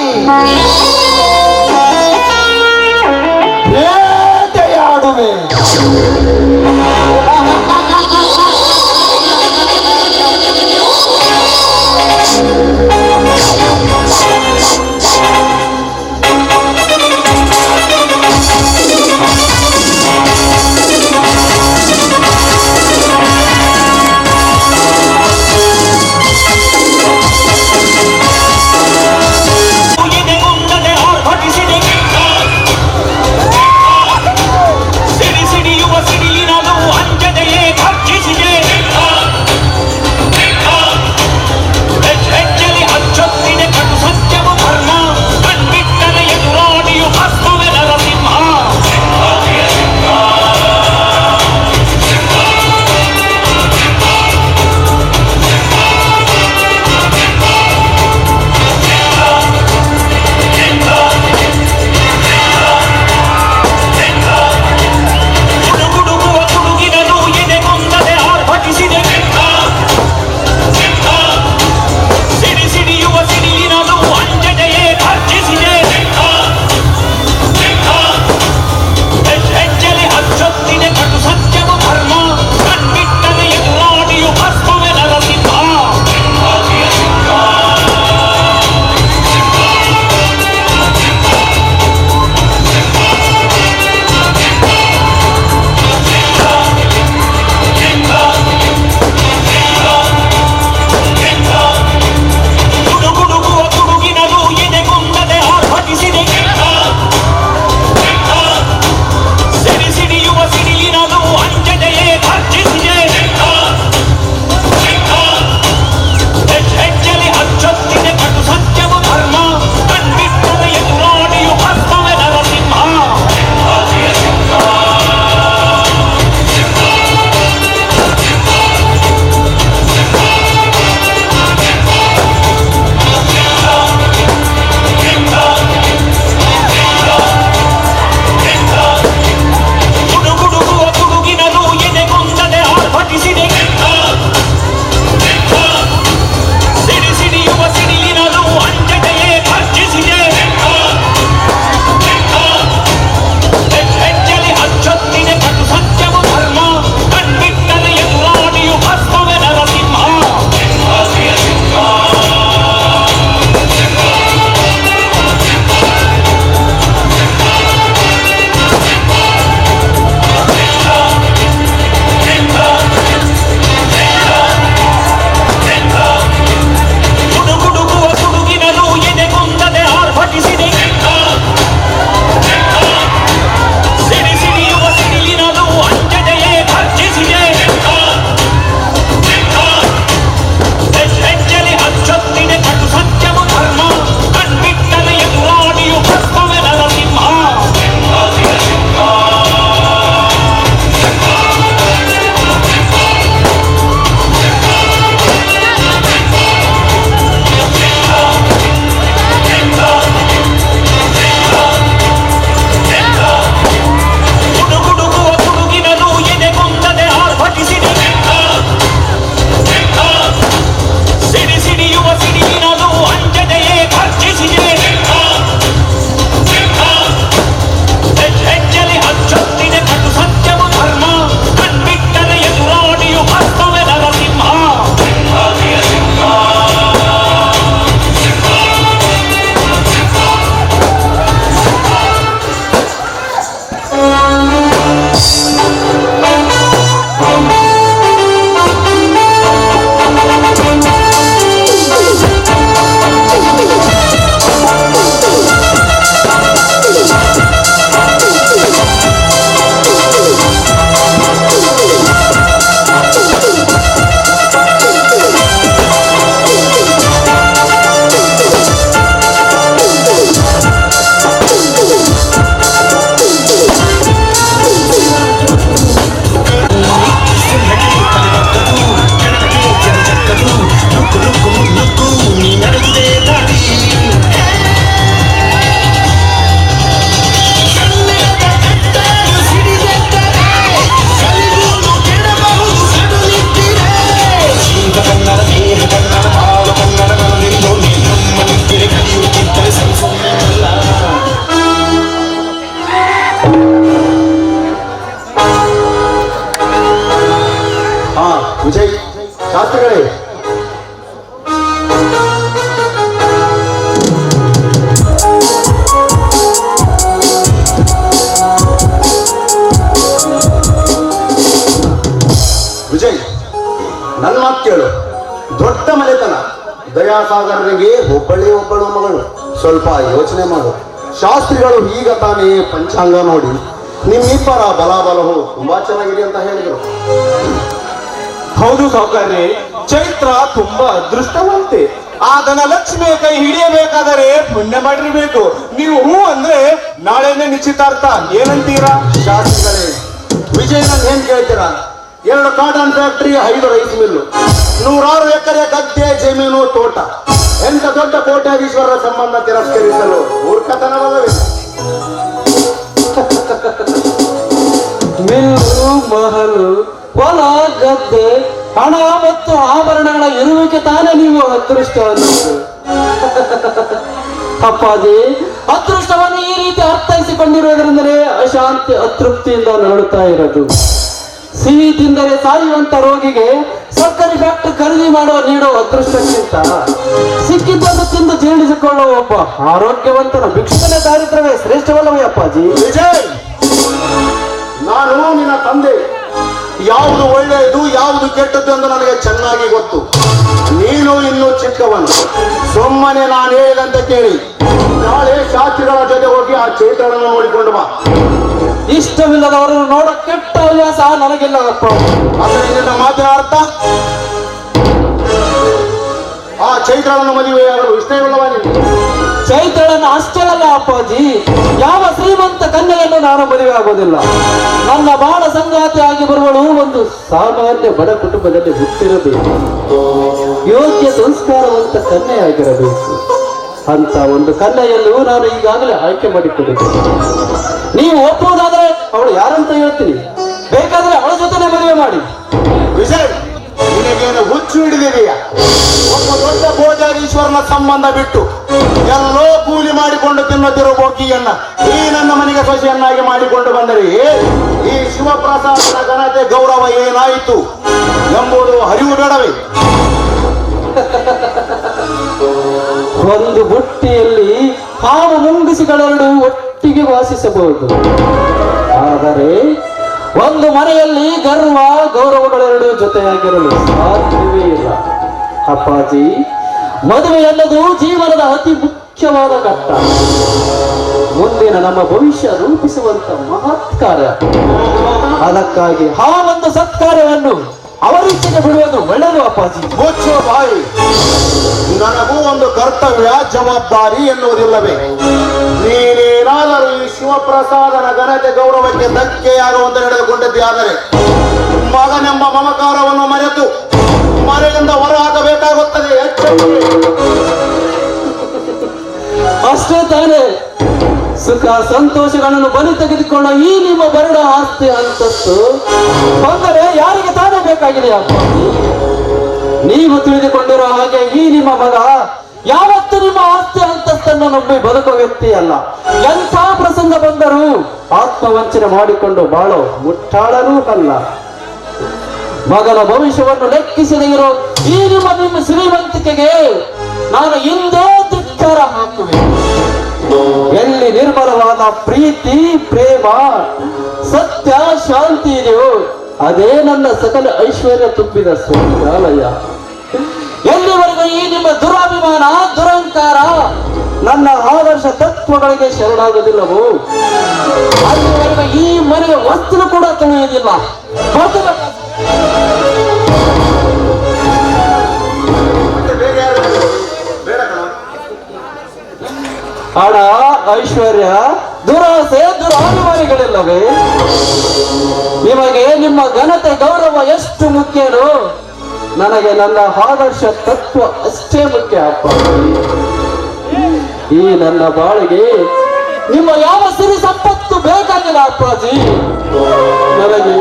ವಿದ್ಯಾಸಾಗರನಿಗೆ ಒಬ್ಬಳು ಮಗಳು. ಸ್ವಲ್ಪ ಯೋಚನೆ ಮಾಡು. ಶಾಸ್ತ್ರಿಗಳು ಈಗ ತಾನೇ ಪಂಚಾಂಗ ನೋಡಿ ನಿಮ್ಮಿಬ್ಬರ ಬಲಾಬಲವು ತುಂಬಾ ಚೆನ್ನಾಗಿದೆ ಅಂತ ಹೇಳಿದರು. ಹೌದು ಸಾವುಕಾರ್ರೆ, ಚೈತ್ರ ತುಂಬಾ ಅದೃಷ್ಟವಂತೆ. ಆ ಧನಲಕ್ಷ್ಮಿಯ ಕೈ ಹಿಡಿಯಬೇಕಾದರೆ ಪುಣ್ಯ ಮಾಡಿರ್ಬೇಕು. ನೀವು ಹೂ ಅಂದ್ರೆ ನಾಳೆನೆ ನಿಶ್ಚಿತಾರ್ಥ, ಏನಂತೀರಾ? ಶಾಸ್ತ್ರಿಗಳೇ, ವಿಜಯನಂದ್ ಏನ್ ಕೇಳ್ತೀರಾ? 2 ಕಾಟನ್ ಫ್ಯಾಕ್ಟರಿ, 5 ರೈಸ್ ಮಿಲ್ಲು, 100 ಎಕರೆ ಗದ್ದೆ ಜಮೀನು ತೋಟ, ಎಂತ ದೊಡ್ಡ ಕೋಟ್ಯಾಧೀಶ್ವರರ ಸಂಬಂಧ ತಿರಸ್ಕರಿಸಲು ಮೂರ್ಖತನವಲ್ಲವೇ? ಮಿಲ್ಲು, ಮಹಲು, ಹೊಲ, ಗದ್ದೆ, ಹಣ ಮತ್ತು ಆಭರಣಗಳ ಇರುವಿಕೆ ತಾನೇ ನೀವು ಅದೃಷ್ಟ ಅನ್ನೋದು. ಅಪ್ಪಾಜಿ, ಅದೃಷ್ಟವನ್ನು ಈ ರೀತಿ ಅರ್ಥೈಸಿಕೊಂಡಿರುವುದರಿಂದಲೇ ಅಶಾಂತಿ ಅತೃಪ್ತಿಯಿಂದ ನರಳುತ್ತಾ ಇರೋದು. ಸಿಹಿ ತಿಂದರೆ ಸಾಯುವಂತ ರೋಗಿಗೆ ಸಕ್ಕರೆ ಫ್ಯಾಕ್ಟರಿ ಖರೀದಿ ಮಾಡುವ ನೀಡೋ ಅದೃಷ್ಟಕ್ಕಿಂತ ಸಿಕ್ಕಿದ್ದನ್ನು ತಿಂದು ಜೀರ್ಣಿಸಿಕೊಳ್ಳುವ ಒಬ್ಬ ಆರೋಗ್ಯವಂತನ ಭಿಕ್ಷುಕನ ದಾರಿದ್ರ್ಯವೇ ಶ್ರೇಷ್ಠವಲ್ಲವೇ ಅಪ್ಪಾಜಿ? ವಿಜಯ್, ನಾನು ನಿನ್ನ ತಂದೆ. ಯಾವುದು ಒಳ್ಳೆಯದು ಯಾವುದು ಕೆಟ್ಟದ್ದು ಎಂದು ನನಗೆ ಚೆನ್ನಾಗಿ ಗೊತ್ತು. ನೀನು ಇನ್ನೂ ಚಿಕ್ಕವನು. ಸುಮ್ಮನೆ ನಾನು ಹೇಳಿದಂತೆ ಕೇಳಿ ನಾಳೆ ಶಾಸ್ತ್ರಿಗಳ ಜೊತೆ ಹೋಗಿ ಆ ಚೈತ್ರವನ್ನು ನೋಡಿಕೊಂಡು ಬಾ. ಇಷ್ಟವಿಲ್ಲದವರನ್ನು ನೋಡೋ ಕೆಟ್ಟ ಹವ್ಯಾಸ ನನಗಿಲ್ಲದಪ್ಪ. ಆದರೆ ನಿನ್ನ ಮಾತಿನ ಅರ್ಥ ಆ ಚೈತ್ರವನ್ನು ಮದುವೆಯಾಗಲು ಇಷ್ಟವಿಲ್ಲವ ನಿಮಗೆ? ಚೈತ್ರಳನ್ನು ಅಷ್ಟೇ ಅಲ್ಲ ಅಪ್ಪಾಜಿ, ಯಾವ ಶ್ರೀಮಂತ ಕನ್ಯೆಯನ್ನು ನಾನು ಮದುವೆ ಆಗೋದಿಲ್ಲ. ನನ್ನ ಬಾಳ ಸಂಗಾತಿಯಾಗಿ ಬರುವಳು ಒಂದು ಸಾಮಾನ್ಯ ಬಡ ಕುಟುಂಬದಲ್ಲಿ ಹುಟ್ಟಿರಬೇಕು. ಯೋಗ್ಯ ಸಂಸ್ಕಾರವಂತ ಕನ್ಯೆಯಾಗಿರಬೇಕು. ಅಂತ ಒಂದು ಕನ್ಯೆಯನ್ನು ನಾನು ಈಗಾಗಲೇ ಆಯ್ಕೆ ಮಾಡಿಕೊಂಡಿದ್ದೇನೆ. ನೀವು ಒಪ್ಪುವುದಾದ್ರೆ ಅವಳು ಯಾರಂತ ಹೇಳ್ತೀನಿ, ಬೇಕಾದ್ರೆ ಅವಳ ಜೊತೆನೆ ಮದುವೆ ಮಾಡಿ. ವಿಜಯ್, ನಿನಗೇನು ಹುಚ್ಚು ಹಿಡಿದಿದೆಯಾ? ಒಬ್ಬ ದೊಡ್ಡ ಭೋಜಾರೀಶ್ವರನ ಸಂಬಂಧ ಬಿಟ್ಟು ಎಲ್ಲೋ ಕೂಲಿ ಮಾಡಿಕೊಂಡು ತಿನ್ನುತ್ತಿರುವ ಬೋಕಿಯನ್ನ ಈ ನನ್ನ ಮನೆಗೆ ಸೊಸೆಯನ್ನಾಗಿ ಮಾಡಿಕೊಂಡು ಬಂದರೆ ಈ ಶಿವಪ್ರಸಾದನ ಘನತೆ ಗೌರವ ಏನಾಯಿತು ಎಂಬುದು ಅರಿವು ಬೇಡವೇ? ಒಂದು ಬುಟ್ಟಿಯಲ್ಲಿ ಹಾವು ಮುಂಗಿಸಿಗಳೆರಡು ಒಟ್ಟಿಗೆ ವಾಸಿಸಬಹುದು, ಆದರೆ ಒಂದು ಮನೆಯಲ್ಲಿ ಗರ್ವ ಗೌರವಗಳೆರಡು ಜೊತೆಯಾಗಿರಲು ಸಾಧ್ಯವೇ ಇಲ್ಲ. ಅಪ್ಪಾಜಿ, ಮದುವೆ ಅನ್ನೋದು ಜೀವನದ ಅತಿ ಮುಖ್ಯವಾದ ಘಟ್ಟ. ಮುಂದಿನ ನಮ್ಮ ಭವಿಷ್ಯ ರೂಪಿಸುವಂತ ಮಹತ್ ಕಾರ್ಯ. ಅದಕ್ಕಾಗಿ ಆ ಒಂದು ಸತ್ಕಾರ್ಯವನ್ನು ಅವರಿಚ್ಛೆಗೆ ಬಿಡುವುದು ಒಳ್ಳೆಯದು ಅಪ್ಪಾಜಿ. ಮುಚ್ಚು ಬಾಯಿ. ನನಗೂ ಒಂದು ಕರ್ತವ್ಯ ಜವಾಬ್ದಾರಿ ಎನ್ನುವುದಿಲ್ಲವೇ? ನೀನೇನಾದರೂ ಈ ಶಿವಪ್ರಸಾದನ ಘನತೆ ಗೌರವಕ್ಕೆ ಧಕ್ಕೆಯಾಗುವಂತೆ ನಡೆದುಕೊಂಡಿದ್ದೆ ಆದರೆ ಮಗನೆಂಬ ಮಮಕಾರವನ್ನು ಮರೆತು ಮನೆಯಿಂದ ಹೊರ ಹಾಕಬೇಕಾಗುತ್ತದೆ. ಅಷ್ಟೇ ತಾನೇ, ಸುಖ ಸಂತೋಷಗಳನ್ನು ಬಲಿ ತೆಗೆದುಕೊಳ್ಳೋ ಈ ನಿಮ್ಮ ಬರಡ ಆಸ್ತಿ ಅಂತಸ್ತು ಬಂದರೆ ಯಾರಿಗೆ ತಾನೇ ಬೇಕಾಗಿದೆ ಅಪ್ಪ? ನೀವು ತಿಳಿದುಕೊಂಡಿರೋ ಹಾಗೆ ಈ ನಿಮ್ಮ ಮಗ ಯಾವತ್ತು ನಿಮ್ಮ ಆಸ್ತಿ ಅಂತಸ್ತನ್ನು ನಂಬಿ ಬದುಕುವ ವ್ಯಕ್ತಿ ಅಲ್ಲ. ಎಂಥ ಪ್ರಸಂಗ ಬಂದರೂ ಆತ್ಮವಂಚನೆ ಮಾಡಿಕೊಂಡು ಬಾಳೋ ಮುಟ್ಟಾಳನೂ ಅಲ್ಲ. ಮಗನ ಭವಿಷ್ಯವನ್ನು ಲೆಕ್ಕಿಸದೇ ಇರೋ ಈ ನಿಮ್ಮ ಶ್ರೀಮಂತಿಕೆಗೆ ನಾನು ಹಿಂದೆ ಧಿಕ್ಕಾರ ಹಾಕುವೆ. ಎಲ್ಲಿ ನಿರ್ಮಲವಾದ ಪ್ರೀತಿ, ಪ್ರೇಮ, ಸತ್ಯ, ಶಾಂತಿ ಇದೆಯೋ ಅದೇ ನನ್ನ ಸಕಲ ಐಶ್ವರ್ಯ ತುಂಬಿದ ಸ್ವರ್ಗಾಲಯ. ಎಲ್ಲಿವರೆಗೂ ಈ ನಿಮ್ಮ ದುರಾಭಿಮಾನ, ದುರಹಂಕಾರ ನನ್ನ ಆದರ್ಶ ತತ್ವಗಳಿಗೆ ಶರಣಾಗುವುದಿಲ್ಲವೋ ಅಲ್ಲಿವರೆಗೂ ಈ ಮನೆಯ ವಸ್ತು ಕೂಡ ತುಳಿಯುವುದಿಲ್ಲ. ಹಣ, ಐಶ್ವರ್ಯ, ದುರಾಸೆ, ದುರಾಭಿಮಾನಿಗಳಿಲ್ಲವೇ? ನಿಮಗೆ ನಿಮ್ಮ ಘನತೆ ಗೌರವ ಎಷ್ಟು ಮುಖ್ಯನೋ ನನಗೆ ನನ್ನ ಆದರ್ಶ ತತ್ವ ಅಷ್ಟೇ ಮುಖ್ಯ ಅಪ್ಪ. ಈ ನನ್ನ ಬಾಳಿಗೆ ನಿಮ್ಮ ಯಾವ ಸಿರಿ ಸಂಪತ್ತು ಬೇಕಾಗಿಲ್ಲ ಅಪ್ಪಾಜಿ. ನನಗೆ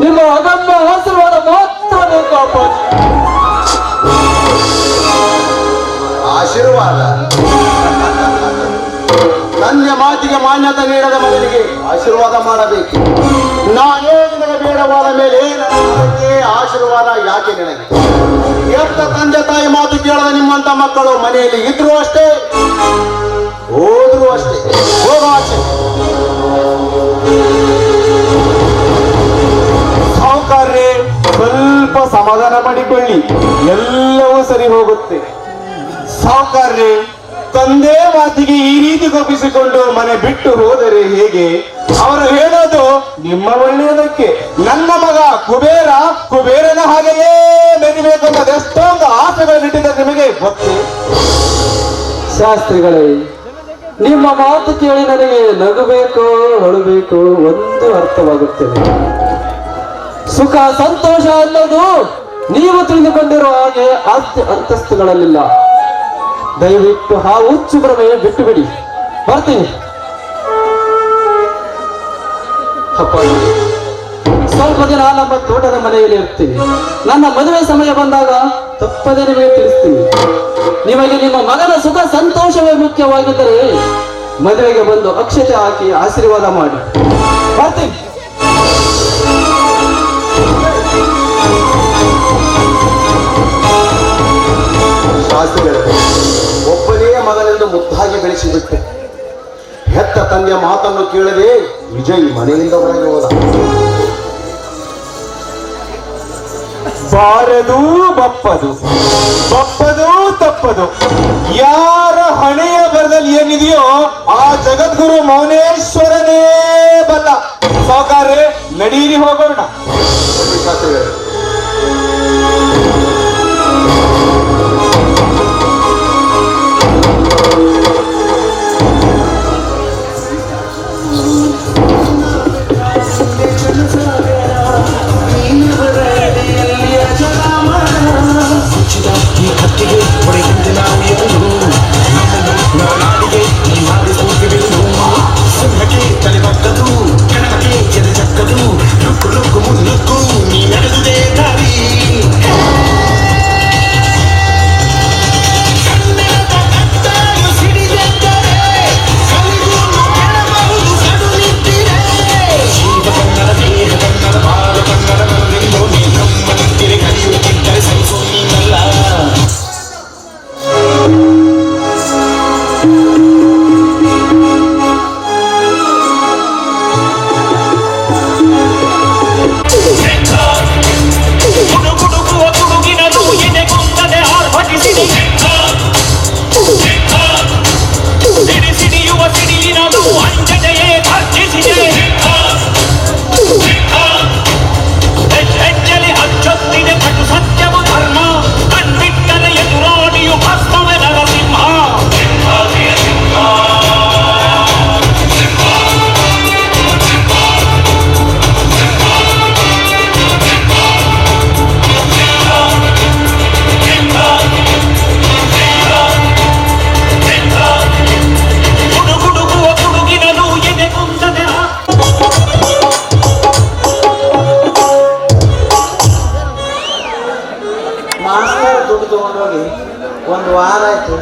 ನಿಮ್ಮ ಅಗಮ್ಯ ಆಶೀರ್ವಾದ ಮಾತ್ರ ಬೇಕು ಅಪ್ಪಾಜಿ. ಆಶೀರ್ವಾದ? ನನ್ನ ಮಾತಿಗೆ ಮಾನ್ಯತೆ ನೀಡದ ಮಗನಿಗೆ ಆಶೀರ್ವಾದ ಮಾಡಬೇಕು. ನಾನೇ ನಿನಗೆ ಬೇಡವಾದ ಮೇಲೆ ನನಗೆ ಆಶೀರ್ವಾದ ಯಾಕೆ ನಿನಗೆ? ಎತ್ತ ತಂದೆ ತಾಯಿ ಮಾತು ಕೇಳದ ನಿಮ್ಮಂತ ಮಕ್ಕಳು ಮನೆಯಲ್ಲಿ ಇದ್ರು ಅಷ್ಟೇ, ಹೋದ್ರು ಅಷ್ಟೇ. ಹೋಗೋ ಆಚೆ. ಸಾವುಕಾರ್ರೆ, ಸ್ವಲ್ಪ ಸಮಾಧಾನ ಮಾಡಿಕೊಳ್ಳಿ, ಎಲ್ಲವೂ ಸರಿ ಹೋಗುತ್ತೆ. ಸಾವುಕಾರ್ರೆ, ತಂದೆ ಮಾತಿಗೆ ಈ ರೀತಿ ಕೋಪಿಸಿಕೊಂಡು ಮನೆ ಬಿಟ್ಟು ಹೋದರೆ ಹೇಗೆ? ಅವರು ಹೇಳೋದು ನಿಮ್ಮ ಒಳ್ಳೆಯದಕ್ಕೆ. ನನ್ನ ಮಗ ಕುಬೇರನ ಹಾಗೆಯೇ ಮೆರಿಬೇಕು ಅಂತ ಎಷ್ಟೊಂದು ಆಸೆಗಳನ್ನಿಟ್ಟಿದ್ದಾರೆ, ನಿಮಗೆ ಗೊತ್ತು? ಶಾಸ್ತ್ರಿಗಳೇ, ನಿಮ್ಮ ಮಾತು ಕೇಳಿ ನನಗೆ ನಗಬೇಕು ಅಳಬೇಕು ಒಂದು ಅರ್ಥವಾಗುತ್ತದೆ. ಸುಖ ಸಂತೋಷ ಅನ್ನೋದು ನೀವು ತಿಳಿದುಕೊಂಡಿರುವ ಹಾಗೆ ಆಸ್ತಿ ಅಂತಸ್ತುಗಳಲ್ಲಿಲ್ಲ. ದಯವಿಟ್ಟು ಆ ಹುಚ್ಚು ಭ್ರಮೆ ಬಿಟ್ಟು ಬಿಡಿ. ಬರ್ತೀನಿ. ಅಪ್ಪ, ಸ್ವಲ್ಪ ದಿನ ನಮ್ಮ ತೋಟದ ಮನೆಯಲ್ಲಿ ಇರ್ತೀನಿ. ನನ್ನ ಮದುವೆ ಸಮಯ ಬಂದಾಗ ತಪ್ಪದೇ ನಿಮಗೆ ತಿಳಿಸ್ತೀನಿ. ನಿಮಗೆ ನಿಮ್ಮ ಮಗನ ಸುಖ ಸಂತೋಷವೇ ಮುಖ್ಯವಾಗಿದ್ದರೆ ಮದುವೆಗೆ ಬಂದು ಅಕ್ಷತೆ ಹಾಕಿ ಆಶೀರ್ವಾದ ಮಾಡಿ. ಬರ್ತೀನಿ. ಶಾಸ್ತ್ರಿಗಳೇ, ಒಬ್ಬನೇ ಮಗನೆಂದು ಮುದ್ದಾಗಿ ಬೆಳೆಸಿಬಿಟ್ಟೆ. ಹೆತ್ತ ತಂದೆಯ ಮಾತನ್ನು ಕೇಳದೆ ವಿಜಯ್ ಮನೆಯಿಂದ ಹೊರಗೆ ಹೋದ. ಬಾರದು ಬಪ್ಪದು, ಬಪ್ಪದು ತಪ್ಪದು. ಯಾರ ಹಣೆಯ ಬರದಲ್ಲಿ ಏನಿದೆಯೋ ಆ ಜಗದ್ಗುರು ಮೌನೇಶ್ವರನೇ ಬಲ್ಲ. ಸಾವುಕಾರ್ರೆ, ನಡೀರಿ ಹೋಗೋಣ. ಶಾಸ್ತ್ರಿಗಳೇ, ಒಂದು ವಾರ ಆಯ್ತು,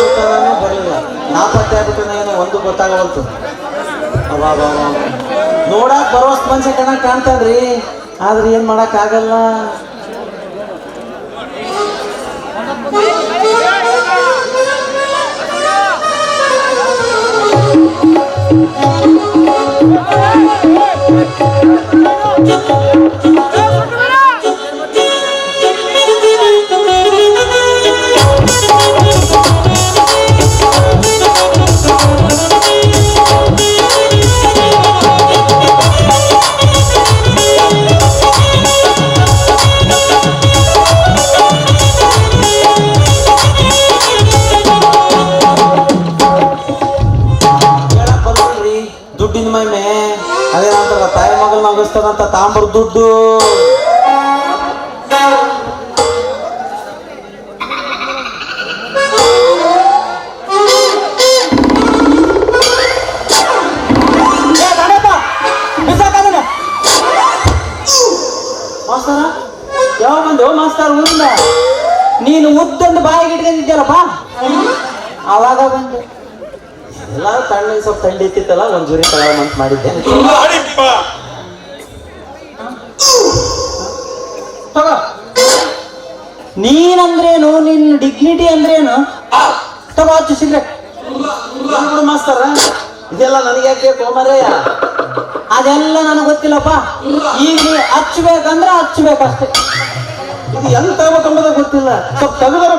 ಊಟನೇ ಬರಲಿಲ್ಲ. ನಾಪತ್ತೆ ಆಗ್ಬಿಟ್ಟು ಏನೋ ಒಂದು ಗೊತ್ತಾಗವಲ್ತು. ಅವಾಗ ನೋಡಕ್ ಬರೋಷ್ಟು ಮನುಷ್ಯ ಚೆನ್ನಾಗಿ ಕಾಣ್ತಾನ್ರಿ, ಆದ್ರೆ ಏನ್ ಮಾಡಕ್ ಆಗಲ್ಲ. ದುಡ್ಡಿನ ಮೈಮೆ ಅದೇನಂತಾರ, ತಾಯಿ ಮಗಲ್ ನಗಿಸ್ತದಂತ ತಾಂಬರ್ ದುಡ್ಡು. ಮಾಸ್ತರ ಯಾವ ಬಂದು ಮಾಸ್ತರ ಊರಿಂದ? ನೀನು ಉದ್ದೊಂದು ಬಾಯಿಗೆ ಇಟ್ಕೊಂಡಿದ್ಯಲ್ಲಪ್ಪ, ಅವಾಗ ಬಂದು ಎಲ್ಲ ತಣ್ಣ ಸ್ವಲ್ಪ ಥಂಡಿ ಇತ್ತಿತ್ತಲ್ಲ, ಒಂದ್ ಜೂರಿ ತಗೊಳ್ಳಂತ ಮಾಡಿದ್ದೆ. ತಗೋ. ನೀನಂದ್ರೇನು, ನಿನ್ನ ಡಿಗ್ನಿಟಿ ಅಂದ್ರೇನು? ತಗೋ ಹಚ್ಚು ಸಿಗ್ರೆಟ್. ಮಾಸ್ತರ ಇದೆಲ್ಲ ನನಗೆ ಯಾಕೆ ಬೇಕು ಮರೆಯ? ಅದೆಲ್ಲ ನನಗೆ ಗೊತ್ತಿಲ್ಲಪ್ಪ. ಈಗ ಹಚ್ಬೇಕಂದ್ರೆ ಹಚ್ಬೇಕಷ್ಟೇ. ಇದು ಎಂತ ಕಂಬದ ಗೊತ್ತಿಲ್ಲ ಸ್ವಲ್ಪ ತೆಗೆದರ